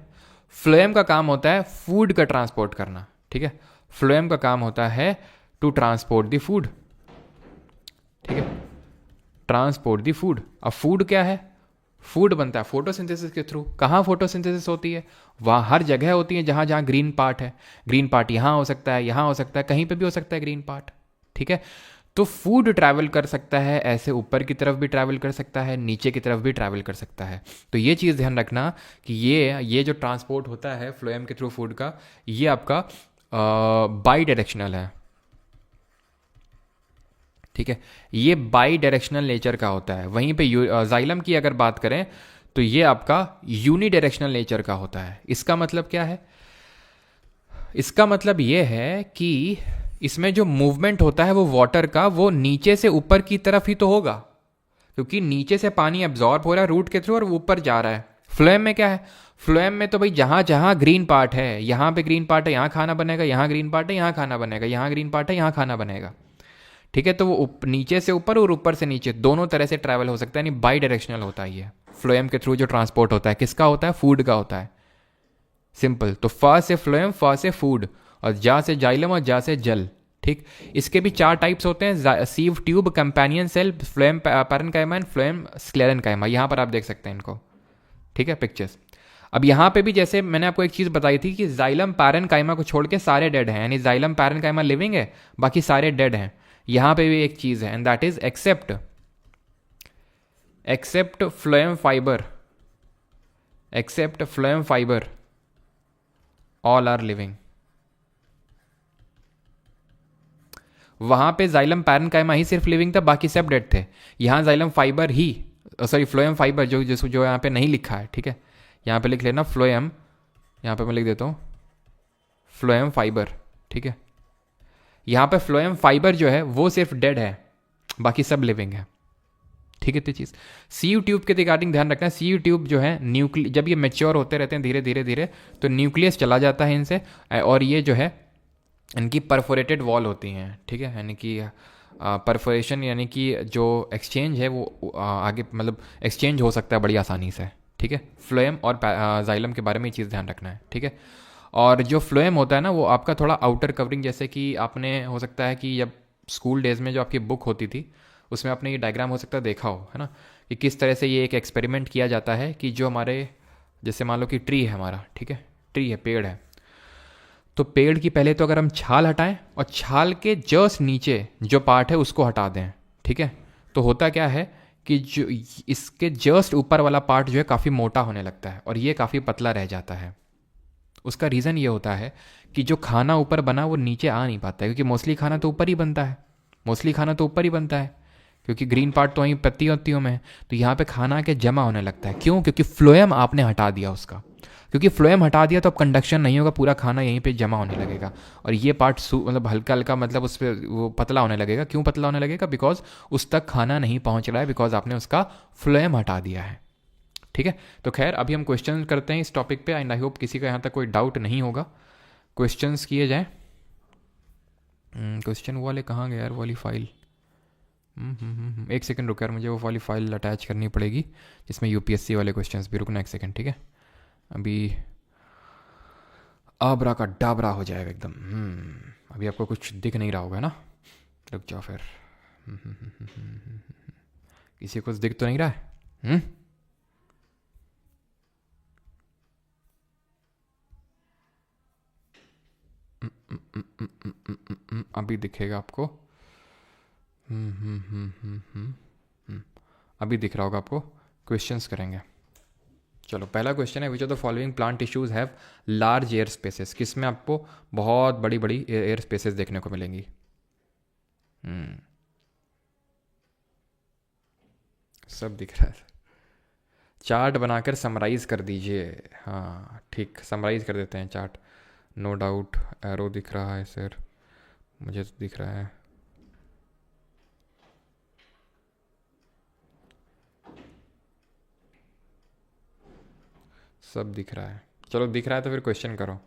फ्लोएम का काम होता है फूड का ट्रांसपोर्ट करना। ठीक है, फ्लोएम का काम होता है टू ट्रांसपोर्ट द फूड। ठीक है, ट्रांसपोर्ट द फूड। अब फूड क्या है, फूड बनता है फोटोसिंथेसिस के थ्रू। कहाँ फोटोसिंथेसिस होती है, वहाँ हर जगह होती है जहाँ जहाँ ग्रीन पार्ट है। ग्रीन पार्ट यहाँ हो सकता है, यहाँ हो सकता है, कहीं पे भी हो सकता है ग्रीन पार्ट। ठीक है, तो फूड ट्रैवल कर सकता है ऐसे, ऊपर की तरफ भी ट्रैवल कर सकता है, नीचे की तरफ भी ट्रैवल कर सकता है। तो ये चीज़ ध्यान रखना कि ये जो ट्रांसपोर्ट होता है फ्लोएम के थ्रू फूड का, ये आपका बाई डायरेक्शनल है। ठीक है, ये बाई डायरेक्शनल नेचर का होता है। वहीं पे जाइलम की अगर बात करें तो ये आपका यूनी डायरेक्शनल नेचर का होता है। इसका मतलब क्या है, इसका मतलब ये है कि इसमें जो मूवमेंट होता है वो वाटर का, वो नीचे से ऊपर की तरफ ही तो होगा, क्योंकि नीचे से पानी एब्जॉर्ब हो रहा है रूट के थ्रू और ऊपर जा रहा है। फ्लोएम में क्या है, फ्लोएम में तो भाई जहाँ जहाँ ग्रीन पार्ट है, यहाँ पे ग्रीन पार्ट है यहाँ खाना बनेगा, यहाँ ग्रीन पार्ट है यहाँ खाना बनेगा, यहाँ ग्रीन पार्ट है यहाँ खाना बनेगा। ठीक है, तो वो नीचे से ऊपर और ऊपर से नीचे दोनों तरह से ट्रैवल हो सकता है, यानी बाई डायरेक्शनल होता है ये। फ्लोएम के थ्रू जो ट्रांसपोर्ट होता है किसका होता है, फूड का होता है। सिंपल, तो फ से फ्लोएम, फ से फूड, और जा से जाइलम और जा से जल। ठीक, इसके भी 4 टाइप्स होते हैं, sieve tube, companion cell, phloem parenchyma and phloem sclerenchyma. यहाँ पर आप देख सकते हैं इनको। ठीक है, पिक्चर्स। अब यहाँ पे भी जैसे मैंने आपको एक चीज़ बताई थी कि जाइलम पैरेन्काइमा को छोड़ के सारे डेड हैं, यानी जाइलम पैरेन्काइमा लिविंग है बाकी सारे डेड हैं। यहाँ पे भी एक चीज़ है, and that is except phloem fibre, except phloem fibre all are living. वहां पे जाइलम पैरेन्काइमा ही सिर्फ लिविंग था, बाकी सब डेड थे। यहां जाइलम फाइबर ही, सॉरी फ्लोएम फाइबर जो यहाँ पे नहीं लिखा है। ठीक है, यहाँ पे लिख लेना फ्लोएम, यहाँ पे मैं लिख देता हूँ फ्लोएम फाइबर। ठीक है, यहाँ पे फ्लोएम फाइबर जो है वो सिर्फ डेड है, बाकी सब लिविंग है। ठीक है, तो चीज़ सीयू ट्यूब के रिगार्डिंग ध्यान रखना है। सीयू ट्यूब जो है जब ये मैच्योर होते रहते हैं धीरे धीरे धीरे, तो न्यूक्लियस चला जाता है इनसे, और ये जो है इनकी परफोरेटेड वॉल होती हैं। ठीक है, यानी कि परफोरेशन, यानी कि जो एक्सचेंज है वो आगे मतलब एक्सचेंज हो सकता है बड़ी आसानी से। ठीक है, फ्लोएम और जाइलम के बारे में ये चीज़ ध्यान रखना है। ठीक है, और जो फ्लोएम होता है ना वो आपका थोड़ा आउटर कवरिंग, जैसे कि आपने हो सकता है कि जब स्कूल डेज में जो आपकी बुक होती थी उसमें आपने ये डायग्राम हो सकता है देखा हो, है ना, कि किस तरह से ये एक एक्सपेरिमेंट किया जाता है कि जो हमारे, जैसे मान लो कि ट्री है हमारा, ठीक है, ट्री है, पेड़ है, तो पेड़ की पहले तो अगर हम छाल हटाएं और छाल के जस्ट नीचे जो पार्ट है उसको हटा दें, ठीक है, तो होता क्या है कि जो इसके जस्ट ऊपर वाला पार्ट जो है काफ़ी मोटा होने लगता है और ये काफ़ी पतला रह जाता है। उसका रीज़न ये होता है कि जो खाना ऊपर बना वो नीचे आ नहीं पाता है, क्योंकि मोस्टली खाना तो ऊपर ही बनता है, मोस्टली खाना तो ऊपर ही बनता है, क्योंकि ग्रीन पार्ट तो वहीं पत्तियों में है। तो यहाँ पे खाना के जमा होने लगता है। क्यों? क्योंकि फ्लोएम आपने हटा दिया उसका, क्योंकि फ्लोएम हटा दिया तो अब कंडक्शन नहीं होगा, पूरा खाना यहीं पे जमा होने लगेगा और ये पार्ट मतलब हल्का हल्का, मतलब उस पर वो पतला होने लगेगा। क्यों पतला होने लगेगा? बिकॉज उस तक खाना नहीं पहुंच रहा है, बिकॉज आपने उसका फ्लोएम हटा दिया है। ठीक है, तो खैर अभी हम क्वेश्चन करते हैं इस टॉपिक पे, एंड आई होप किसी का यहाँ तक कोई डाउट नहीं होगा। क्वेश्चंस किए जाएं। क्वेश्चन वाले कहाँ गए यार, वो वाली फाइल? एक सेकंड रुक यार, मुझे वो वाली फाइल अटैच करनी पड़ेगी जिसमें यूपीएससी वाले क्वेश्चंस भी। रुकना एक सेकंड, ठीक है, अभी आबरा का डाबरा हो जाएगा एकदम। अभी आपको कुछ दिख नहीं रहा होगा ना, रुक जाओ फिर। किसी को कुछ दिख तो नहीं रहा है? अभी दिखेगा आपको। अभी दिख रहा होगा आपको। क्वेश्चंस करेंगे। चलो, पहला क्वेश्चन है, which of the following plant tissues have large air spaces? किसमें आपको बहुत बड़ी बड़ी एयर स्पेसेस देखने को मिलेंगी? सब दिख रहा है। चार्ट बनाकर समराइज कर दीजिए। हाँ ठीक, समराइज कर देते हैं चार्ट। नो डाउट, एरो दिख रहा है सर, मुझे तो दिख रहा है। सब दिख रहा है। चलो दिख रहा है तो फिर क्वेश्चन करो।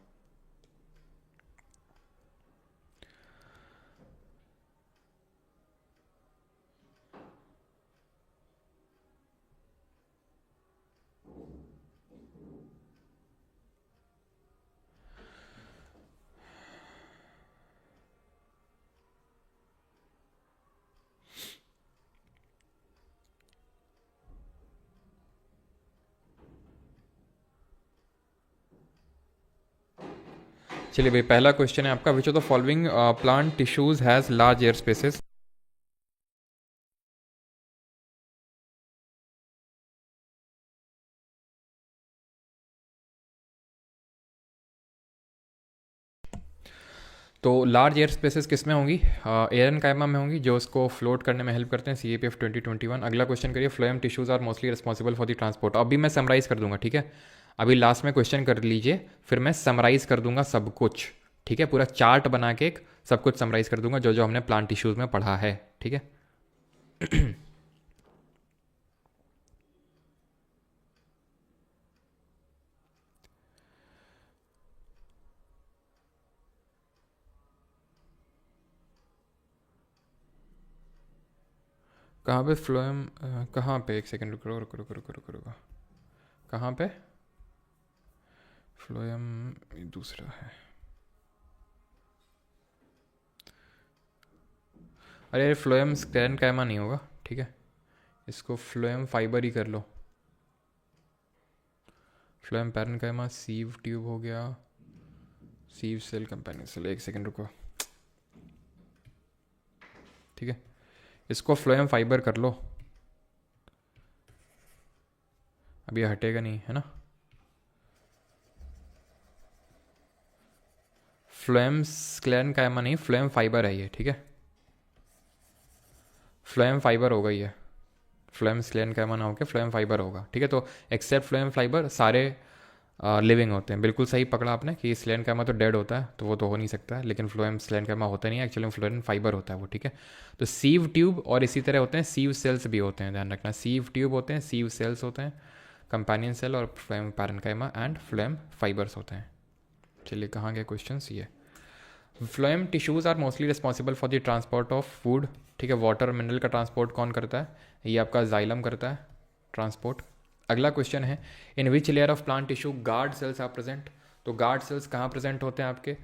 चलिए भाई, पहला क्वेश्चन है आपका, विच of the following plant tissues has large air spaces? तो लार्ज एयर स्पेसेस किस में होंगी? एयर कायमा में होंगी, जो उसको फ्लोट करने में हेल्प करते हैं, CAPF 2021। अगला क्वेश्चन करिए, phloem tissues are mostly responsible for the transport. अभी मैं समराइज कर दूंगा, ठीक है, अभी लास्ट में क्वेश्चन कर लीजिए, फिर मैं समराइज कर दूंगा सब कुछ, ठीक है, पूरा चार्ट बना के एक सब कुछ समराइज कर दूंगा जो जो हमने प्लांट टिश्यूज में पढ़ा है, ठीक है। कहाँ पे फ्लोएम, कहाँ पे? एक सेकंड रुको रुको रुको रुको रुको रुको, कहाँ पे फ्लोएम? दूसरा है। अरे फ्लोएम स्क्लेरन कायमा नहीं होगा, ठीक है, इसको फ्लोएम फाइबर ही कर लो। फ्लोएम पैरन कायमा सीव ट्यूब हो गया, सीव सेल कंपेनियन सेल। एक सेकंड रुको, ठीक है, इसको फ्लोएम फाइबर कर लो। अभी हटेगा नहीं, है ना। फ्लोएम स्क्लेरन कायमा नहीं, फ्लोएम फाइबर है ये, ठीक है, फ्लोएम फाइबर होगा ये, फ्लोएम स्क्लेरन कायमा ना होकर फ्लोएम फाइबर होगा, ठीक है। तो एक्सेप्ट फ्लोएम फाइबर सारे लिविंग होते हैं। बिल्कुल सही पकड़ा आपने कि स्लेन कैमा तो डेड होता है, तो वो तो हो नहीं सकता है, लेकिन फ्लोएम स्लेन कैमा होता नहीं है, एक्चुअली फ्लोएम फाइबर होता है वो, ठीक है। तो सीव ट्यूब और इसी तरह होते हैं सीव सेल्स भी होते हैं, ध्यान रखना, सीव ट्यूब होते हैं, सीव सेल्स होते हैं, कंपेनियन सेल और phloem parenchyma and phloem fibres होते हैं। चलिए कहाँ गए क्वेश्चन? ये phloem tissues are mostly responsible for the transport of food, ठीक है। वाटर मिनरल का ट्रांसपोर्ट कौन करता है? ये आपका जाइलम करता है ट्रांसपोर्ट। अगला क्वेश्चन है, in which layer of plant tissue guard cells are present? तो गार्ड सेल्स कहाँ प्रेजेंट होते हैं आपके?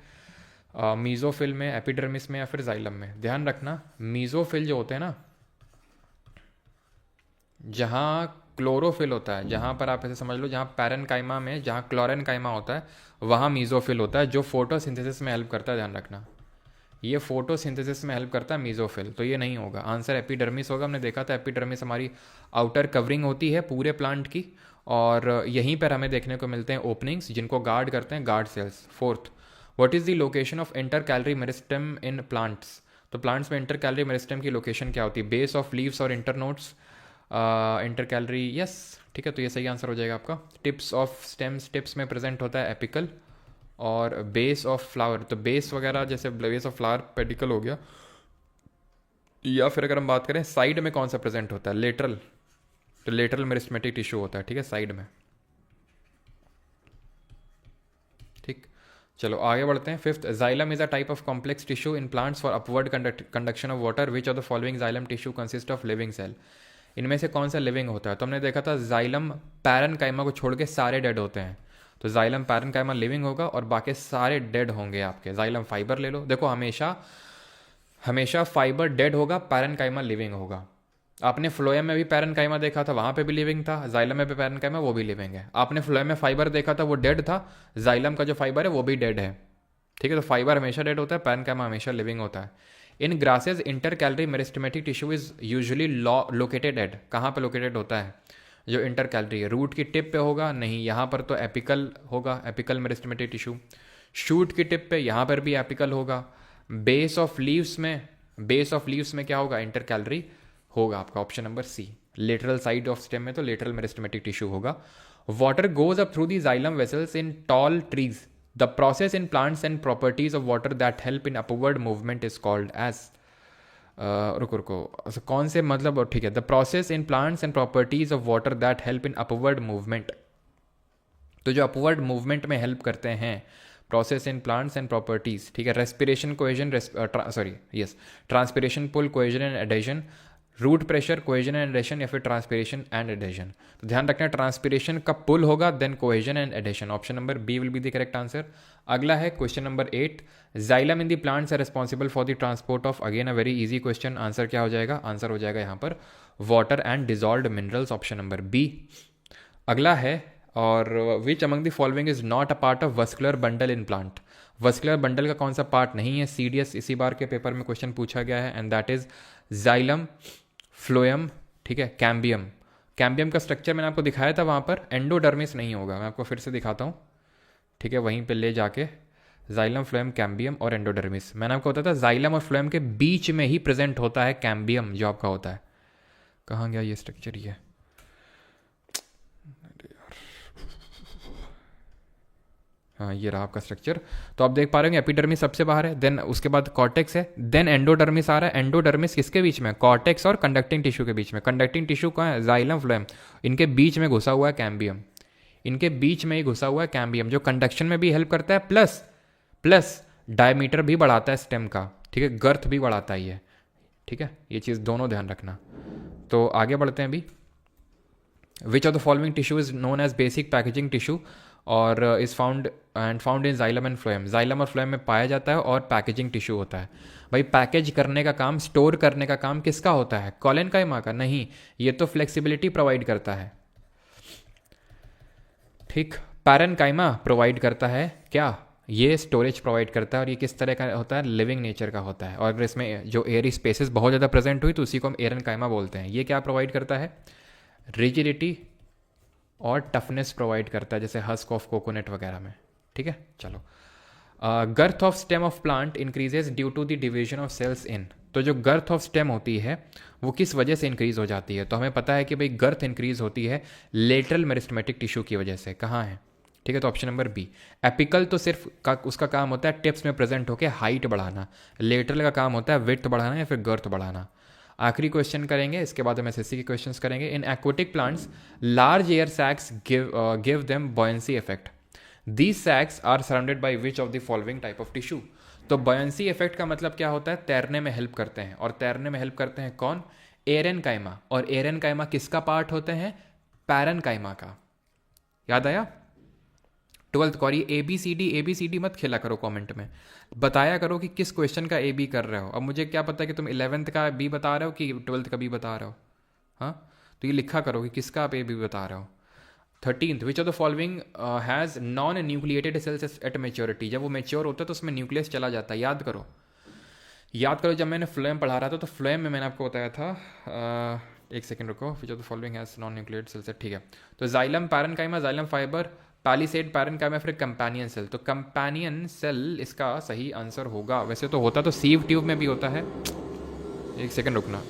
मीजोफिल में, एपिडर्मिस में, या फिर जाइलम में। ध्यान रखना मीजोफिल जो होते हैं ना, जहाँ क्लोरोफिल होता है, जहाँ पर आप ऐसे समझ लो जहाँ पैरेनकाइमा में जहाँ क्लोरेनकाइमा होता है वहाँ मीजोफिल होता है, जो फोटोसिंथेसिस में हेल्प करता है। ध्यान रखना ये फोटोसिंथेसिस में हेल्प करता है मीजोफिल, तो ये नहीं होगा। आंसर एपिडर्मिस होगा। हमने देखा था एपिडर्मिस हमारी आउटर कवरिंग होती है पूरे प्लांट की, और यहीं पर हमें देखने को मिलते हैं ओपनिंग्स जिनको गार्ड करते हैं guard cells. Fourth, what is the location of inter calorie meristem in plants? तो प्लांट्स में इंटर कैलरी मेरिस्टेम की लोकेशन क्या होती है? बेस ऑफ लीव्स और इंटरनोड्स। इंटर कैलरी, यस ठीक है, तो ये सही आंसर हो जाएगा आपका। टिप्स ऑफ स्टेम्स, टिप्स में प्रेजेंट होता है एपिकल। और बेस ऑफ फ्लावर, तो बेस वगैरह जैसे बेस ऑफ फ्लावर पेडिकल हो गया। या फिर अगर हम बात करें साइड में कौन सा प्रेजेंट होता है? लेटरल, तो लेटरल मेरिस्टेमेटिक टिश्यू होता है, ठीक है, साइड में। ठीक, चलो आगे बढ़ते हैं। Fifth, xylem is a type of complex tissue in plants for upward conduction of water. Which of the following xylem tissue consist of living cell? इनमें से कौन सा लिविंग होता है? तो हमने देखा था जाइलम पैरेनकाइमा को छोड़ के सारे डेड होते हैं, तो जाइलम पैरेनकाइमा लिविंग होगा और बाकी सारे डेड होंगे आपके। जाइलम फाइबर ले लो, देखो हमेशा हमेशा फाइबर डेड होगा, पैरेनकाइमा लिविंग होगा। आपने फ्लोएम में भी पैरेनकाइमा देखा था, वहाँ पे भी लिविंग था। जाइलम में भी पैरेनकाइमा, वो भी लिविंग है। आपने फ्लोएम में फाइबर देखा था, वो डेड था। जाइलम का जो फाइबर है वो भी डेड है, ठीक है। तो फाइबर हमेशा डेड होता है, पैरेनकाइमा हमेशा लिविंग होता है। In grasses intercalary meristematic tissue is usually located at, कहाँ पे लोकेटेड होता है जो इंटर कैलरी है? रूट की टिप पे होगा? नहीं, यहाँ पर तो एपिकल होगा, एपिकल मेरिस्टेमेटिक टिश्यू। शूट की टिप पे, यहाँ पर भी एपिकल होगा। बेस ऑफ लीव्स में, बेस ऑफ लीव्स में क्या होगा? इंटर कैलरी होगा आपका option number C. Lateral side of stem में तो लेटरल मेरिस्टेमेटिक टिश्यू होगा। Water goes up through the xylem vessels in tall trees. The process in plants and properties of water that help in upward movement is called as. रुको रुको, अच्छा कौन से मतलब, ठीक है। The process in plants and properties of water that help in upward movement, तो जो अपवर्ड मूवमेंट में हेल्प करते हैं, process in plants and properties, ठीक है। Respiration, cohesion, sorry yes, transpiration, pull, cohesion and adhesion, root pressure, cohesion and adhesion, या फिर transpiration and adhesion. तो ध्यान रखना ट्रांसपिरेशन का पुल होगा, then cohesion and adhesion. Option number B will be the correct answer. अगला है question number 8, xylem in the plants are responsible for the transport of, again a very easy question. Answer क्या हो जाएगा? Answer हो जाएगा यहाँ पर water and dissolved minerals, option number B. अगला है, और which among the following is not a part of vascular bundle in plant? Vascular bundle का कौन सा पार्ट नहीं है? सीडीएस इसी बार के पेपर में क्वेश्चन पूछा गया है, and that is xylem, phloem, ठीक है, कैम्बियम। कैम्बियम का स्ट्रक्चर मैंने आपको दिखाया था वहाँ पर, एंडोडर्मिस नहीं होगा, मैं आपको फिर से दिखाता हूँ, ठीक है, वहीं पे ले जाके जाइलम, फ्लोएम, कैम्बियम और एंडोडर्मिस। मैंने आपको बताया था जाइलम और फ्लोएम के बीच में ही प्रेजेंट होता है कैम्बियम, जो आपका होता है। कहाँ गया ये स्ट्रक्चर? ये हाँ, ये रहा आपका स्ट्रक्चर। तो आप देख पा रहे हो एपिडर्मिस सबसे बाहर है, देन उसके बाद कॉर्टेक्स है, देन एंडोडर्मिस आ रहा है। एंडोडर्मिस किसके बीच में? कॉर्टेक्स और कंडक्टिंग टिश्यू के बीच में। कंडक्टिंग टिश्यू कहाँ है? जाइलम, फ्लोएम, इनके बीच में घुसा हुआ है कैम्बियम, इनके बीच में ही घुसा हुआ है कैम्बियम, जो कंडक्शन में भी हेल्प करता है, प्लस प्लस डायमीटर भी बढ़ाता है स्टेम का, ठीक है, गर्थ भी बढ़ाता है ये, ठीक है, ये चीज़ दोनों ध्यान रखना। तो आगे बढ़ते हैं अभी। Which of the following tissue is known as basic packaging tissue और is found in xylem and phloem? Xylem और फ्लोएम में पाया जाता है और पैकेजिंग टिश्यू होता है। भाई पैकेज करने का काम, स्टोर करने का काम किसका होता है? कोलेनकाइमा का? नहीं, ये तो फ्लेक्सिबिलिटी प्रोवाइड करता है, ठीक। पैरेनकाइमा प्रोवाइड करता है क्या? ये स्टोरेज प्रोवाइड करता है, और ये किस तरह का होता है? लिविंग नेचर का होता है। और अगर इसमें जो एयरी स्पेसेस बहुत ज़्यादा प्रेजेंट हुई तो उसी को हम एरेनकाइमा बोलते हैं। ये क्या प्रोवाइड करता है? रिजिडिटी और टफनेस प्रोवाइड करता है, जैसे हस्क ऑफ कोकोनट वगैरह में, ठीक है। चलो, girth of stem of plant increases due to the division of cells in. तो जो गर्थ ऑफ स्टेम होती है वो किस वजह से इंक्रीज हो जाती है? तो हमें पता है कि भाई गर्थ इंक्रीज होती है लेटरल मेरिस्टेमेटिक टिश्यू की वजह से। कहाँ है? ठीक है, तो ऑप्शन नंबर बी। एपिकल तो सिर्फ उसका काम होता है टिप्स में प्रेजेंट होकर हाइट बढ़ाना, लेटरल का काम होता है विड्थ बढ़ाना या फिर गर्थ बढ़ाना। आखिरी क्वेश्चन करेंगे, इसके बाद हम एसएससी के क्वेश्चंस करेंगे। In aquatic plants large air sacs give them buoyancy effect. These sacs are surrounded by which of the following type of tissue? तो बॉयंसी इफेक्ट का मतलब क्या होता है? तैरने में हेल्प करते हैं, और तैरने में हेल्प करते हैं कौन? एरेनकाइमा। और एरेनकाइमा किसका पार्ट होते हैं? पैरेनकाइमा का। याद आया? ट्वेल्थ को। और ये ए बी सी डी मत खेला करो कमेंट में, बताया करो कि किस क्वेश्चन का ए बी कर रहे हो। अब मुझे क्या पता कि तुम 11th का बी बता रहे हो कि 12th का बी बता रहे हो। हाँ, तो ये लिखा करो कि किसका आप ए बी बता रहे हो। 13th, which of the following has non nucleated cells at maturity. जब वो मेच्योर होता है तो उसमें न्यूक्लियस चला जाता है। याद करो, याद करो, जब मैंने फ्लोएम पढ़ा रहा था तो फ्लोएम में मैंने आपको बताया था, एक सेकंड रुको, which of the following has non nucleated cells, ठीक है। तो xylem parenchyma, xylem fibre, palisade parenchyma, फिर कंपेनियन सेल। तो कंपेनियन सेल इसका सही आंसर होगा। वैसे तो होता तो सीव ट्यूब में भी होता है। एक सेकंड रुकना।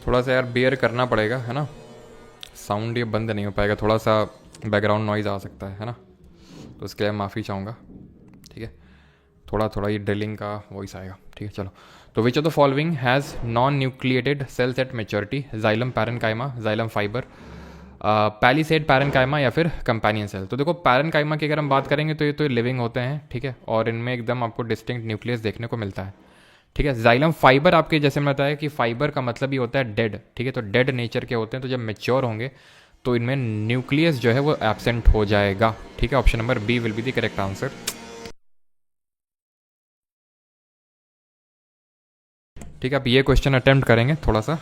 थोड़ा सा यार बेयर करना पड़ेगा, है ना। साउंड ये बंद नहीं हो पाएगा, थोड़ा सा बैकग्राउंड नॉइज़ आ सकता है ना। तो उसके लिए माफ़ी चाहूँगा, ठीक है। थोड़ा थोड़ा ये ड्रिलिंग का वॉइस आएगा, ठीक है। चलो, तो which of the following has non nucleated cells at maturity? Xylem parenchyma, xylem fibre, palisade parenchyma, या फिर कंपेनियन सेल। तो देखो, पैरेन्काइमा की अगर हम बात करेंगे तो ये तो लिविंग होते हैं, ठीक है, और इनमें एकदम आपको डिस्टिंक्ट न्यूक्लियस देखने को मिलता है, ठीक है। जाइलम फाइबर आपके जैसे मैं बताया कि फाइबर का मतलब ही होता है डेड, ठीक है। तो डेड नेचर के होते हैं, तो जब मेच्योर होंगे तो इनमें न्यूक्लियस जो है वो एब्सेंट हो जाएगा, ठीक है। Option number B will be the correct answer, ठीक है। आप ये क्वेश्चन अटेम्प्ट करेंगे थोड़ा सा।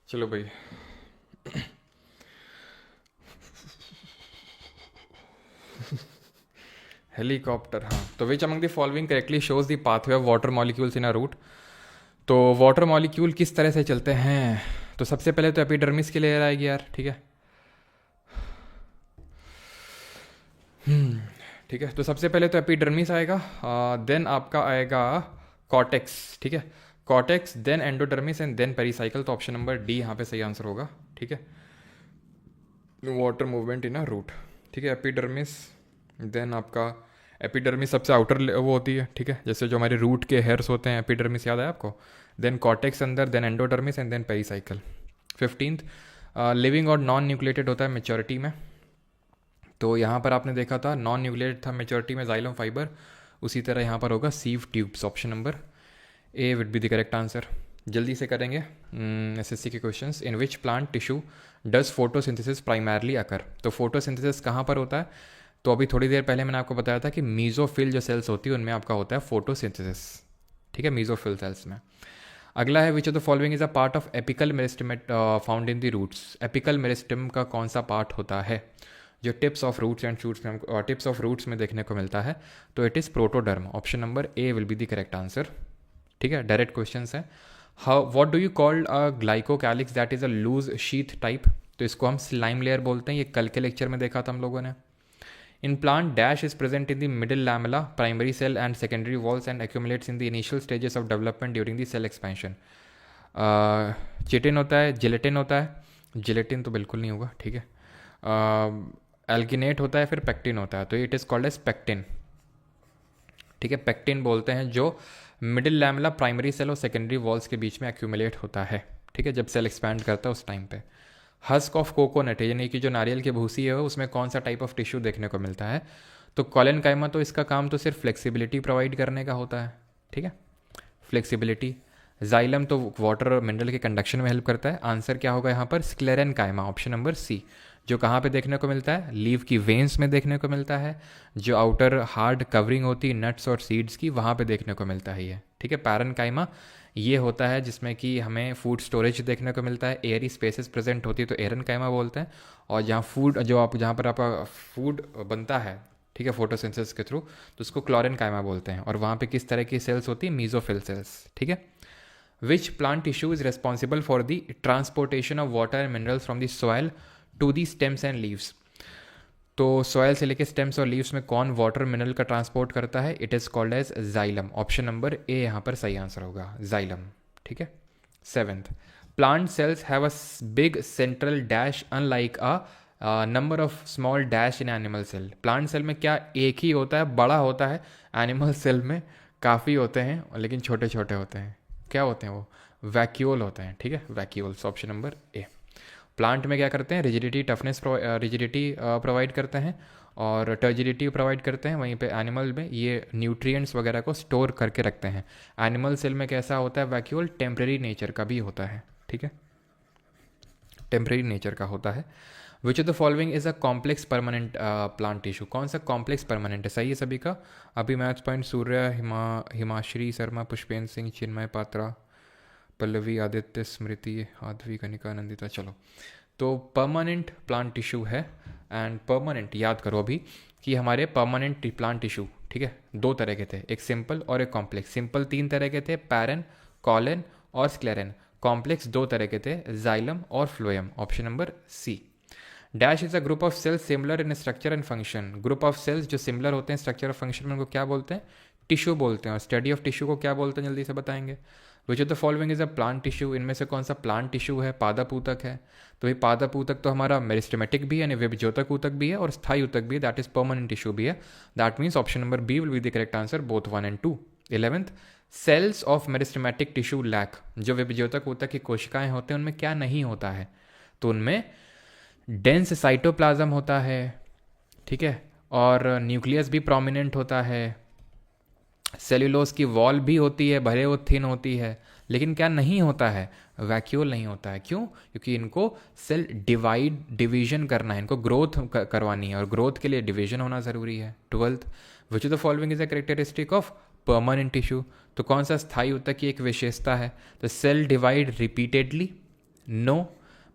चलो भाई, हेलीकॉप्टर, हाँ। तो which among the following correctly shows the pathway of water molecules in a root? तो वाटर मॉलिक्यूल किस तरह से चलते हैं? तो सबसे पहले तो एपिडर्मिस की लेयर आएगी यार, ठीक है। ठीक है, तो सबसे पहले तो एपिडर्मिस आएगा, देन आपका आएगा कॉटेक्स, ठीक है। Cortex, then endodermis, and then pericycle. तो ऑप्शन नंबर डी यहाँ पे सही आंसर होगा, ठीक है। Water movement in a root, ठीक है। एपिडर्मिस, देन आपका एपिडर्मिस सबसे आउटर वो होती है, ठीक है। जैसे जो हमारे रूट के हेयर्स होते हैं, एपिडर्मिस याद है आपको। देन कॉर्टेक्स अंदर, then endodermis and then pericycle. 15th living और नॉन न्यूक्लिएटेड होता है मेच्योरिटी में। तो यहाँ पर आपने देखा था नॉन न्यूक्लिएटेड था मेच्योरिटी में जाइलम फाइबर, उसी तरह यहाँ पर होगा sieve tubes. Option number A will be the correct answer. जल्दी से करेंगे एसएससी के questions. In which plant tissue does photosynthesis primarily occur. तो फोटोसिंथेसिस कहाँ पर होता है? तो अभी थोड़ी देर पहले मैंने आपको बताया था कि मीजोफिल जो सेल्स होती है उनमें आपका होता है फोटोसिंथेसिस, ठीक है, मीजोफिल सेल्स में। अगला है which of the following is a part of apical meristem found in the roots. Apical meristem का कौन सा पार्ट होता है जो tips of roots and shoots में टिप्स ऑफ रूट्स में देखने को मिलता है? तो it is protoderm. Option number A will be the correct answer, ठीक है। डायरेक्ट क्वेश्चन है। How what do you called a glycocalyx that is a loose sheath type. तो इसको हम स्लाइम लेयर बोलते हैं, ये कल के लेक्चर में देखा था हम लोगों ने। In plant dash is present in the middle lamella, primary cell and secondary walls and accumulates in the initial stages of development during the cell expansion. Chitin होता है, जिलेटिन होता है, जिलेटिन तो बिल्कुल नहीं होगा, ठीक है। एल्गिनेट होता है, फिर पेक्टिन होता है, तो it is called as pectin, ठीक है। पेक्टिन बोलते हैं जो मिडिल लैमेला, प्राइमरी सेल और सेकेंडरी वॉल्स के बीच में एक्यूमुलेट होता है, ठीक है, जब सेल एक्सपैंड करता है उस टाइम पे। हस्क ऑफ कोकोनट यानी कि जो नारियल की भूसी है उसमें कौन सा टाइप ऑफ टिश्यू देखने को मिलता है? तो कॉलेनकाइमा, तो इसका काम तो सिर्फ फ्लेक्सिबिलिटी प्रोवाइड करने का होता है, ठीक है, फ्लेक्सिबिलिटी। जाइलम तो वाटर मिनरल के कंडक्शन में हेल्प करता है। आंसर क्या होगा यहाँ पर? Sclerenchyma, option number C. जो कहाँ पे देखने को मिलता है? लीव की वेन्स में देखने को मिलता है। जो आउटर हार्ड कवरिंग होती है नट्स और सीड्स की, वहाँ पे देखने को मिलता है ये, ठीक है। पैरेनकाइमा ये होता है जिसमें कि हमें फूड स्टोरेज देखने को मिलता है, एयरी स्पेसेस प्रेजेंट होती है तो एरनकाइमा बोलते हैं। और जहाँ फूड जहाँ पर आपका फूड बनता है, ठीक है, फोटोसिंथेसिस के थ्रू, तो उसको क्लोरेनकाइमा बोलते हैं। और वहाँ पे किस तरह की सेल्स होती है? मीजोफिल सेल्स, ठीक है। Which plant tissue is responsible for the transportation of water and minerals from the soil to the stems and leaves. तो सॉयल से लेके स्टेम्स और लीव्स में कौन वाटर मिनरल का ट्रांसपोर्ट करता है? It is called as xylem. Option number A यहाँ पर सही आंसर होगा, जाइलम, ठीक है। 7th plant cells have a big central dash unlike a number of small dash in animal cell. Plant cell में क्या एक ही होता है, बड़ा होता है? एनिमल सेल में काफ़ी होते हैं लेकिन छोटे छोटे होते हैं। क्या होते हैं वो? वैक्यूल होते हैं, ठीक है, वैक्यूल्स। ऑप्शन नंबर ए। प्लांट में क्या करते हैं? रिजिडिटी, टफनेस, रिजिडिटी प्रोवाइड करते हैं और टर्जिडिटी प्रोवाइड करते हैं। वहीं पे एनिमल में ये न्यूट्रिएंट्स वगैरह को स्टोर करके रखते हैं। एनिमल सेल में कैसा होता है? वैक्यूल टेम्परेरी नेचर का भी होता है, ठीक है, टेम्परेरी नेचर का होता है। Which of the following is a complex permanent plant tissue. कौन सा कॉम्प्लेक्स परमानेंट है? सही है सभी का। अभी मैथ्स पॉइंट सूर्य, हिमाश्री शर्मा, पुष्पेंद्र सिंह, चिन्मय पात्रा, पल्लवी, आदित्य, स्मृति, आध्वी, कनिका, नंदिता। चलो, तो परमानेंट प्लांट टिश्यू है। एंड परमानेंट याद करो अभी कि हमारे परमानेंट प्लांट टिश्यू, ठीक है, दो तरह के थे, एक सिंपल और एक कॉम्प्लेक्स। सिंपल 3 तरह के थे, पैरन, कॉलन और स्क्लेरन। कॉम्प्लेक्स 2 तरह के थे, जाइलम और phloem. Option number C. Dash is a group of cells similar in structure and function. Group of cells जो सिमिलर होते हैं स्ट्रक्चर और फंक्शन में, उनको क्या बोलते हैं? टिश्यू बोलते हैं। और स्टडी ऑफ टिश्यू को क्या बोलते हैं? जल्दी से बताएंगे। विच of the following is a plant tissue. इनमें से कौन सा प्लांट टिश्यू है? पादप ऊतक है। तो ये पादप ऊतक तो हमारा मेरिस्टेमेटिक भी है, यानी विभज्योतक ऊतक भी है, और स्थायी ऊतक भी है, दैट इज परमानेंट टिश्यू भी है। That means option number B will be the correct answer, both 1 and 2। 11th cells of meristematic tissue lack. जो विभज्योतक ऊतक की कोशिकाएं होते हैं उनमें क्या नहीं होता है? तो उनमें डेंस साइटोप्लाज्म होता है, ठीक है, और न्यूक्लियस भी प्रोमिनेंट होता है, सेल्यूलोज की वॉल भी होती है, भले वो थिन होती है, लेकिन क्या नहीं होता है? वैक्यूल नहीं होता है। क्यों? क्योंकि इनको सेल डिवीजन करना है, इनको ग्रोथ करवानी है, और ग्रोथ के लिए डिवीजन होना ज़रूरी है। 12th which of the following is a characteristic of permanent tissue. तो कौन सा स्थायी ऊतक की एक विशेषता है? तो सेल डिवाइड रिपीटेडली। नो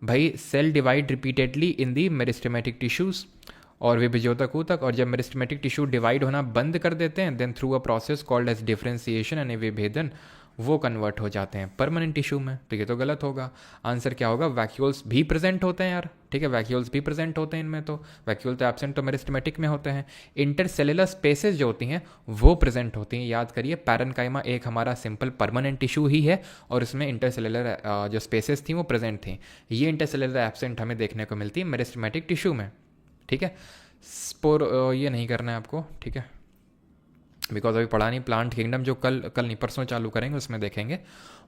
भाई, सेल डिवाइड रिपीटेडली इन दी मेरिस्टेमेटिक टिश्यूज और विभज्योतक ऊतक। और जब मेरिस्टेमेटिक टिश्यू डिवाइड होना बंद कर देते हैं, then through a process called as differentiation यानी विभेदन, वो कन्वर्ट हो जाते हैं परमानेंट टिश्यू में। तो ये तो गलत होगा। आंसर क्या होगा? वैक्यूल्स भी प्रेजेंट होते हैं यार, ठीक है, वैक्यूल्स भी प्रेजेंट होते हैं इनमें। तो वैक्यूल तो एब्सेंट तो मेरिस्टेमेटिक में होते हैं। इंटरसेलुलर स्पेसेस जो होती हैं वो प्रेजेंट होती हैं। याद करिए, पैरेनकाइमा एक हमारा सिंपल परमानेंट टिश्यू ही है और उसमें इंटरसेलुलर जो स्पेसेस थी वो प्रेजेंट थी। ये इंटरसेलुलर एब्सेंट हमें देखने को मिलती है मेरिस्टेमेटिक टिश्यू में, ठीक है। स्पोर ये नहीं करना है आपको, ठीक है। बिकॉज अभी पढ़ा नहीं प्लांट किंगडम, जो कल कल नहीं परसों चालू करेंगे उसमें देखेंगे.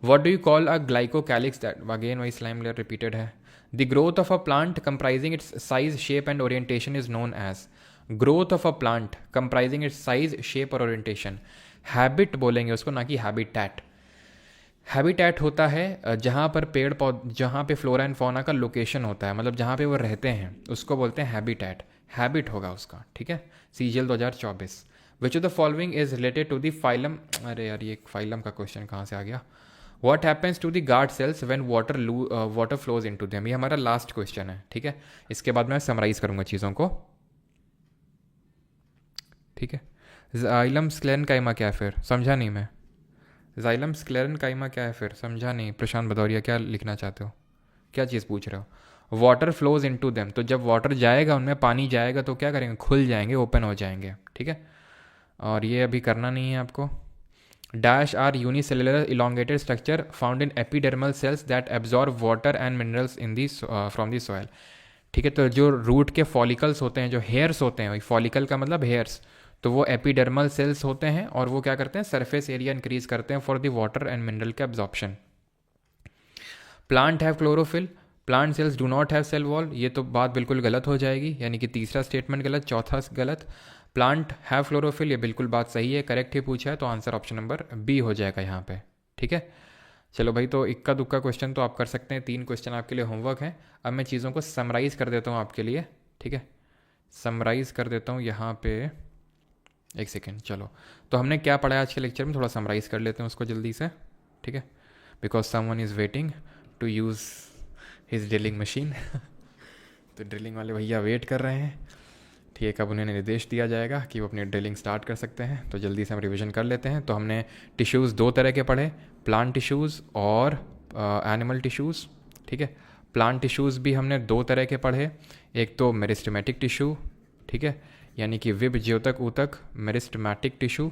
What do you call a glycocalyx, that again वही स्लाइम लेयर रिपीटेड है. The growth of a plant comprising its size shape and orientation is known as. Growth of a plant comprising its size shape और orientation. Habit बोलेंगे उसको, ना कि habitat. Habitat होता है जहाँ पर पेड़ पौध, जहाँ पे फ्लोरा एंड फौना का लोकेशन होता है, मतलब जहाँ पे वो रहते हैं, उसको बोलते हैं हैबिटैट. हैबिट होगा उसका, ठीक है. CGL 2024. Which of the following is related to the phylum. अरे यार ये फाइलम का क्वेश्चन कहाँ से आ गया. What happens to the guard cells when water flows into them. ये हमारा लास्ट क्वेश्चन है, ठीक है. इसके बाद मैं समराइज करूंगा चीज़ों को, ठीक है. जाइलम स्क्लेरन काइमा क्या है फिर, समझा नहीं मैं. जाइलम स्क्लेरन काइमा क्या है फिर, समझा नहीं. प्रशांत भदौरिया क्या लिखना चाहते हो, क्या चीज़ पूछ रहे हो. वाटर फ्लोज इनटू देम, तो जब वाटर जाएगा उनमें, पानी जाएगा तो क्या करेंगे, खुल जाएंगे, ओपन हो जाएंगे, ठीक है. और ये अभी करना नहीं है आपको. Dash are unicellular elongated structure found in epidermal cells that absorb water and minerals in the from the soil. ठीक है. तो जो रूट के फॉलिकल्स होते हैं, जो हेयर्स होते हैं, फॉलिकल का मतलब हेयर्स, तो वो एपिडर्मल सेल्स होते हैं और वो क्या करते हैं, सरफेस एरिया इंक्रीज करते हैं for the water and mineral के absorption. Plant have chlorophyll, plant cells do not have cell wall. ये तो बात बिल्कुल गलत हो जाएगी, यानी कि तीसरा स्टेटमेंट गलत, चौथा गलत. प्लांट हैव क्लोरोफिल, ये बिल्कुल बात सही है, करेक्ट ही पूछा है, तो आंसर ऑप्शन नंबर बी हो जाएगा यहाँ पे, ठीक है. चलो भाई, तो इक्का दुक्का क्वेश्चन तो आप कर सकते हैं, 3 क्वेश्चन आपके लिए होमवर्क है. अब मैं चीज़ों को समराइज कर देता हूँ आपके लिए, ठीक है. समराइज कर देता हूँ यहाँ पे, एक सेकेंड. चलो, तो हमने क्या पढ़ा है आज के लेक्चर में, थोड़ा समराइज कर लेते हैं उसको जल्दी से, ठीक है. Because someone is waiting to use his drilling machine. तो ड्रिलिंग वाले भैया वेट कर रहे हैं, ठीक है. कब उन्हें निर्देश दिया जाएगा कि वो अपनी ड्रिलिंग स्टार्ट कर सकते हैं. तो जल्दी से हम रिवीजन कर लेते हैं. तो हमने टिश्यूज़ 2 तरह के पढ़े, प्लांट टिश्यूज़ और एनिमल टिश्यूज़, ठीक है. प्लांट टिश्यूज़ भी हमने 2 तरह के पढ़े. एक तो मेरिस्टेमेटिक टिश्यू, ठीक है, यानी कि विब ज्योतक ऊतक मेरिस्टेमेटिक टिश्यू,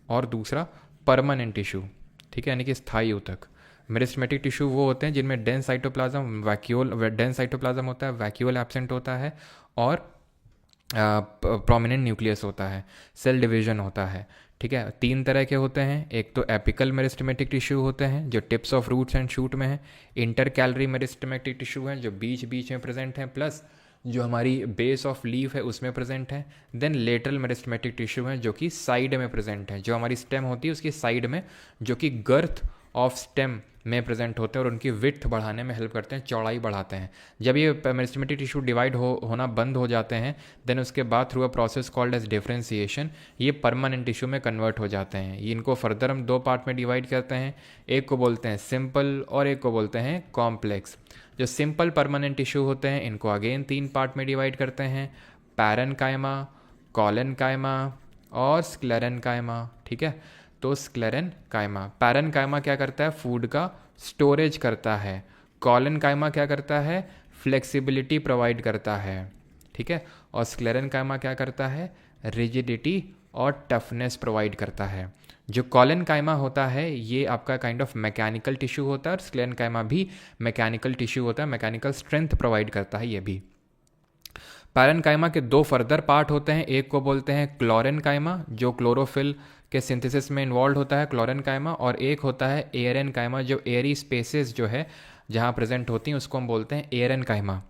और दूसरा परमानेंट टिश्यू, ठीक है, यानी कि स्थायी ऊतक. मेरिस्टेमेटिक टिश्यू वो होते हैं जिनमें डेंस साइटोप्लाज्म होता है, वैक्यूल एब्सेंट होता है, और प्रोमिनेंट न्यूक्लियस होता है, सेल डिवीजन होता है, ठीक है. 3 तरह के होते हैं. एक तो एपिकल मेरिस्टेमेटिक टिश्यू होते हैं जो tips of roots and shoot में है. इंटर कैलरी मेरिस्टेमेटिक टिश्यू हैं जो बीच बीच में प्रेजेंट हैं, प्लस जो हमारी बेस ऑफ लीफ है उसमें प्रेजेंट है. देन लेटरल मेरिस्टेमेटिक टिश्यू हैं जो कि साइड में प्रेजेंट है, जो हमारी स्टेम होती है उसकी साइड में, जो कि गर्थ ऑफ स्टेम में प्रेजेंट होते हैं और उनकी विड्थ बढ़ाने में हेल्प करते हैं, चौड़ाई बढ़ाते हैं. जब ये मेरिस्टेमेटिक टिश्यू डिवाइड होना बंद हो जाते हैं, देन उसके बाद through a process called as differentiation ये परमानेंट टिश्यू में कन्वर्ट हो जाते हैं. इनको फर्दर हम 2 पार्ट में डिवाइड करते हैं. एक को बोलते हैं सिंपल और एक को बोलते हैं कॉम्प्लेक्स. जो सिंपल परमानेंट टिश्यू होते हैं इनको अगेन 3 पार्ट में डिवाइड करते हैं, पैरेनकाइमा, कॉलेनकाइमा और स्क्लेरेनकाइमा, ठीक है. तो स्क्लेरेनकाइमा, पैरेनकाइमा क्या करता है, फूड का स्टोरेज करता है. कॉलेनकाइमा क्या करता है, फ्लेक्सिबिलिटी प्रोवाइड करता है, ठीक है. और स्क्लेरेनकाइमा क्या करता है, रिजिडिटी और टफनेस प्रोवाइड करता है. जो कॉलेनकाइमा होता है ये आपका काइंड ऑफ मैकेनिकल टिश्यू होता है, और स्क्लेरेनकाइमा भी मैकेनिकल टिश्यू होता है, मैकेनिकल स्ट्रेंथ प्रोवाइड करता है ये भी. पैरेनकाइमा के 2 फर्दर पार्ट होते हैं. एक को बोलते हैं क्लोरेनकाइमा जो क्लोरोफिल के सिंथेसिस में इन्वॉल्व होता है, क्लोरेनकाइमा. और एक होता है एयरेनकाइमा जो एयरी स्पेसेस जो है जहाँ प्रेजेंट होती हैं उसको हम बोलते हैं एयरेनकाइमा,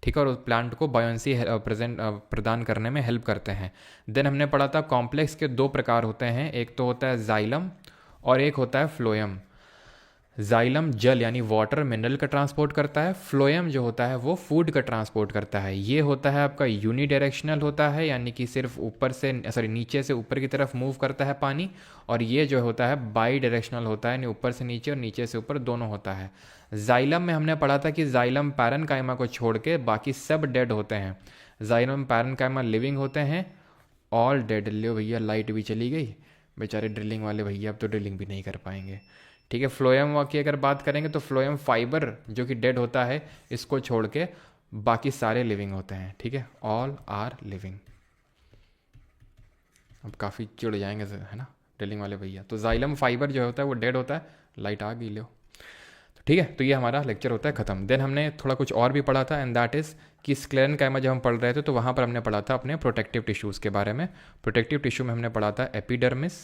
ठीक है. और उस प्लांट को बायोंसी प्रदान करने में हेल्प करते हैं. देन हमने पढ़ा था कॉम्प्लेक्स के 2 प्रकार होते हैं. एक तो होता है जाइलम और एक होता है फ्लोएम. जाइलम जल यानी वाटर मिनरल का ट्रांसपोर्ट करता है. फ्लोएम जो होता है वो फूड का ट्रांसपोर्ट करता है. ये होता है आपका यूनिडायरेक्शनल होता है, यानी कि सिर्फ ऊपर से नीचे से ऊपर की तरफ मूव करता है पानी. और ये जो होता है बाई डायरेक्शनल होता है, यानी ऊपर से नीचे और नीचे से ऊपर दोनों होता है. जाइलम में हमने पढ़ा था कि जाइलम पैरेनकाइमा को छोड़ के बाकी सब डेड होते हैं. जाइलम पैरेनकाइमा लिविंग होते हैं, ऑल डेड. लो भैया लाइट भी चली गई, बेचारे ड्रिलिंग वाले भैया अब तो ड्रिलिंग भी नहीं कर पाएंगे, ठीक है. फ्लोएम की अगर बात करेंगे तो फ्लोएम फाइबर जो कि डेड होता है इसको छोड़ के बाकी सारे लिविंग होते हैं, ठीक है. All are living. अब काफ़ी चिढ़ जाएंगे है ना ड्रिलिंग वाले भैया. तो जाइलम फाइबर जो होता है वो डेड होता है. लाइट आ गई लो. तो ठीक है, तो ये हमारा लेक्चर होता है ख़त्म। देन हमने थोड़ा कुछ और भी पढ़ा था, एंड दैट इज़ कि स्क्लेरेन्काइमा जब हम पढ़ रहे थे तो वहाँ पर हमने पढ़ा था अपने प्रोटेक्टिव टिश्यूज़ के बारे में। प्रोटेक्टिव टिश्यू में हमने पढ़ा था एपिडर्मिस,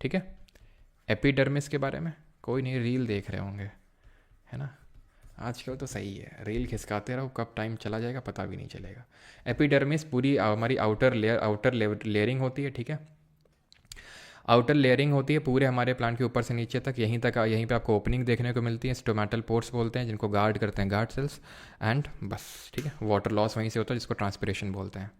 ठीक है, एपिडर्मिस के बारे में। कोई नहीं, रील देख रहे होंगे, है ना, आजकल तो सही है, रील खिसकाते रहो, कब टाइम चला जाएगा पता भी नहीं चलेगा। एपिडर्मिस पूरी हमारी आउटर लेयरिंग होती है, ठीक है, आउटर लेयरिंग होती है पूरे हमारे प्लांट के ऊपर से नीचे तक, यहीं तक, यहीं पे आपको ओपनिंग देखने को मिलती है, स्टोमेटल पोर्स बोलते हैं, जिनको गार्ड करते हैं गार्ड सेल्स, एंड बस, ठीक है, वाटर लॉस वहीं से होता है जिसको ट्रांसपिरेशन बोलते हैं।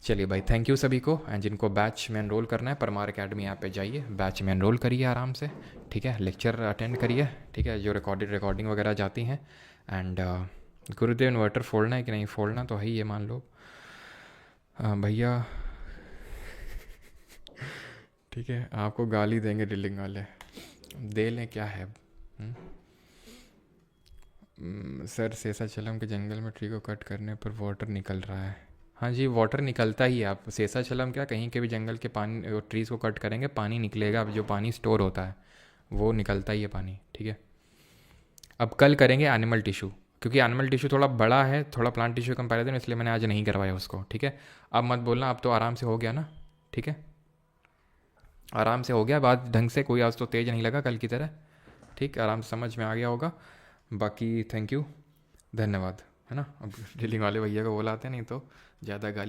चलिए भाई, थैंक यू सभी को, एंड जिनको बैच में एनरोल करना है परमार अकेडमी ऐप पे जाइए, बैच में एनरोल करिए आराम से, ठीक है, लेक्चर अटेंड करिए, ठीक है, जो रिकॉर्डिंग वगैरह जाती हैं, एंड गुरुदेव इन्वर्टर फोड़ना है कि नहीं फोड़ना तो है ही, ये मान लो भैया, ठीक है, आपको गाली देंगे ड्रिलिंग वाले, दे लें, क्या है। सर शेषाचलम के जंगल में ट्री को कट करने पर वाटर निकल रहा है। हाँ जी, वाटर निकलता ही है, आप शेषाचलम क्या कहीं के भी जंगल के पानी ट्रीज़ को कट करेंगे पानी निकलेगा, जो पानी स्टोर होता है वो निकलता ही है पानी, ठीक है। अब कल करेंगे एनिमल टिश्यू, क्योंकि एनिमल टिश्यू थोड़ा बड़ा है, थोड़ा प्लांट टिश्यू कंपैरिजन, इसलिए मैंने आज नहीं करवाया उसको, ठीक है। अब मत बोलना, अब तो आराम से हो गया ना, ठीक है, आराम से हो गया, बात ढंग से, कोई आज तो तेज़ नहीं लगा कल की तरह, ठीक, आराम से समझ में आ गया होगा। बाकी थैंक यू, धन्यवाद, है ना। अब ड्रिलिंग वाले भैया को बुलाते नहीं तो ज़्यादा गाली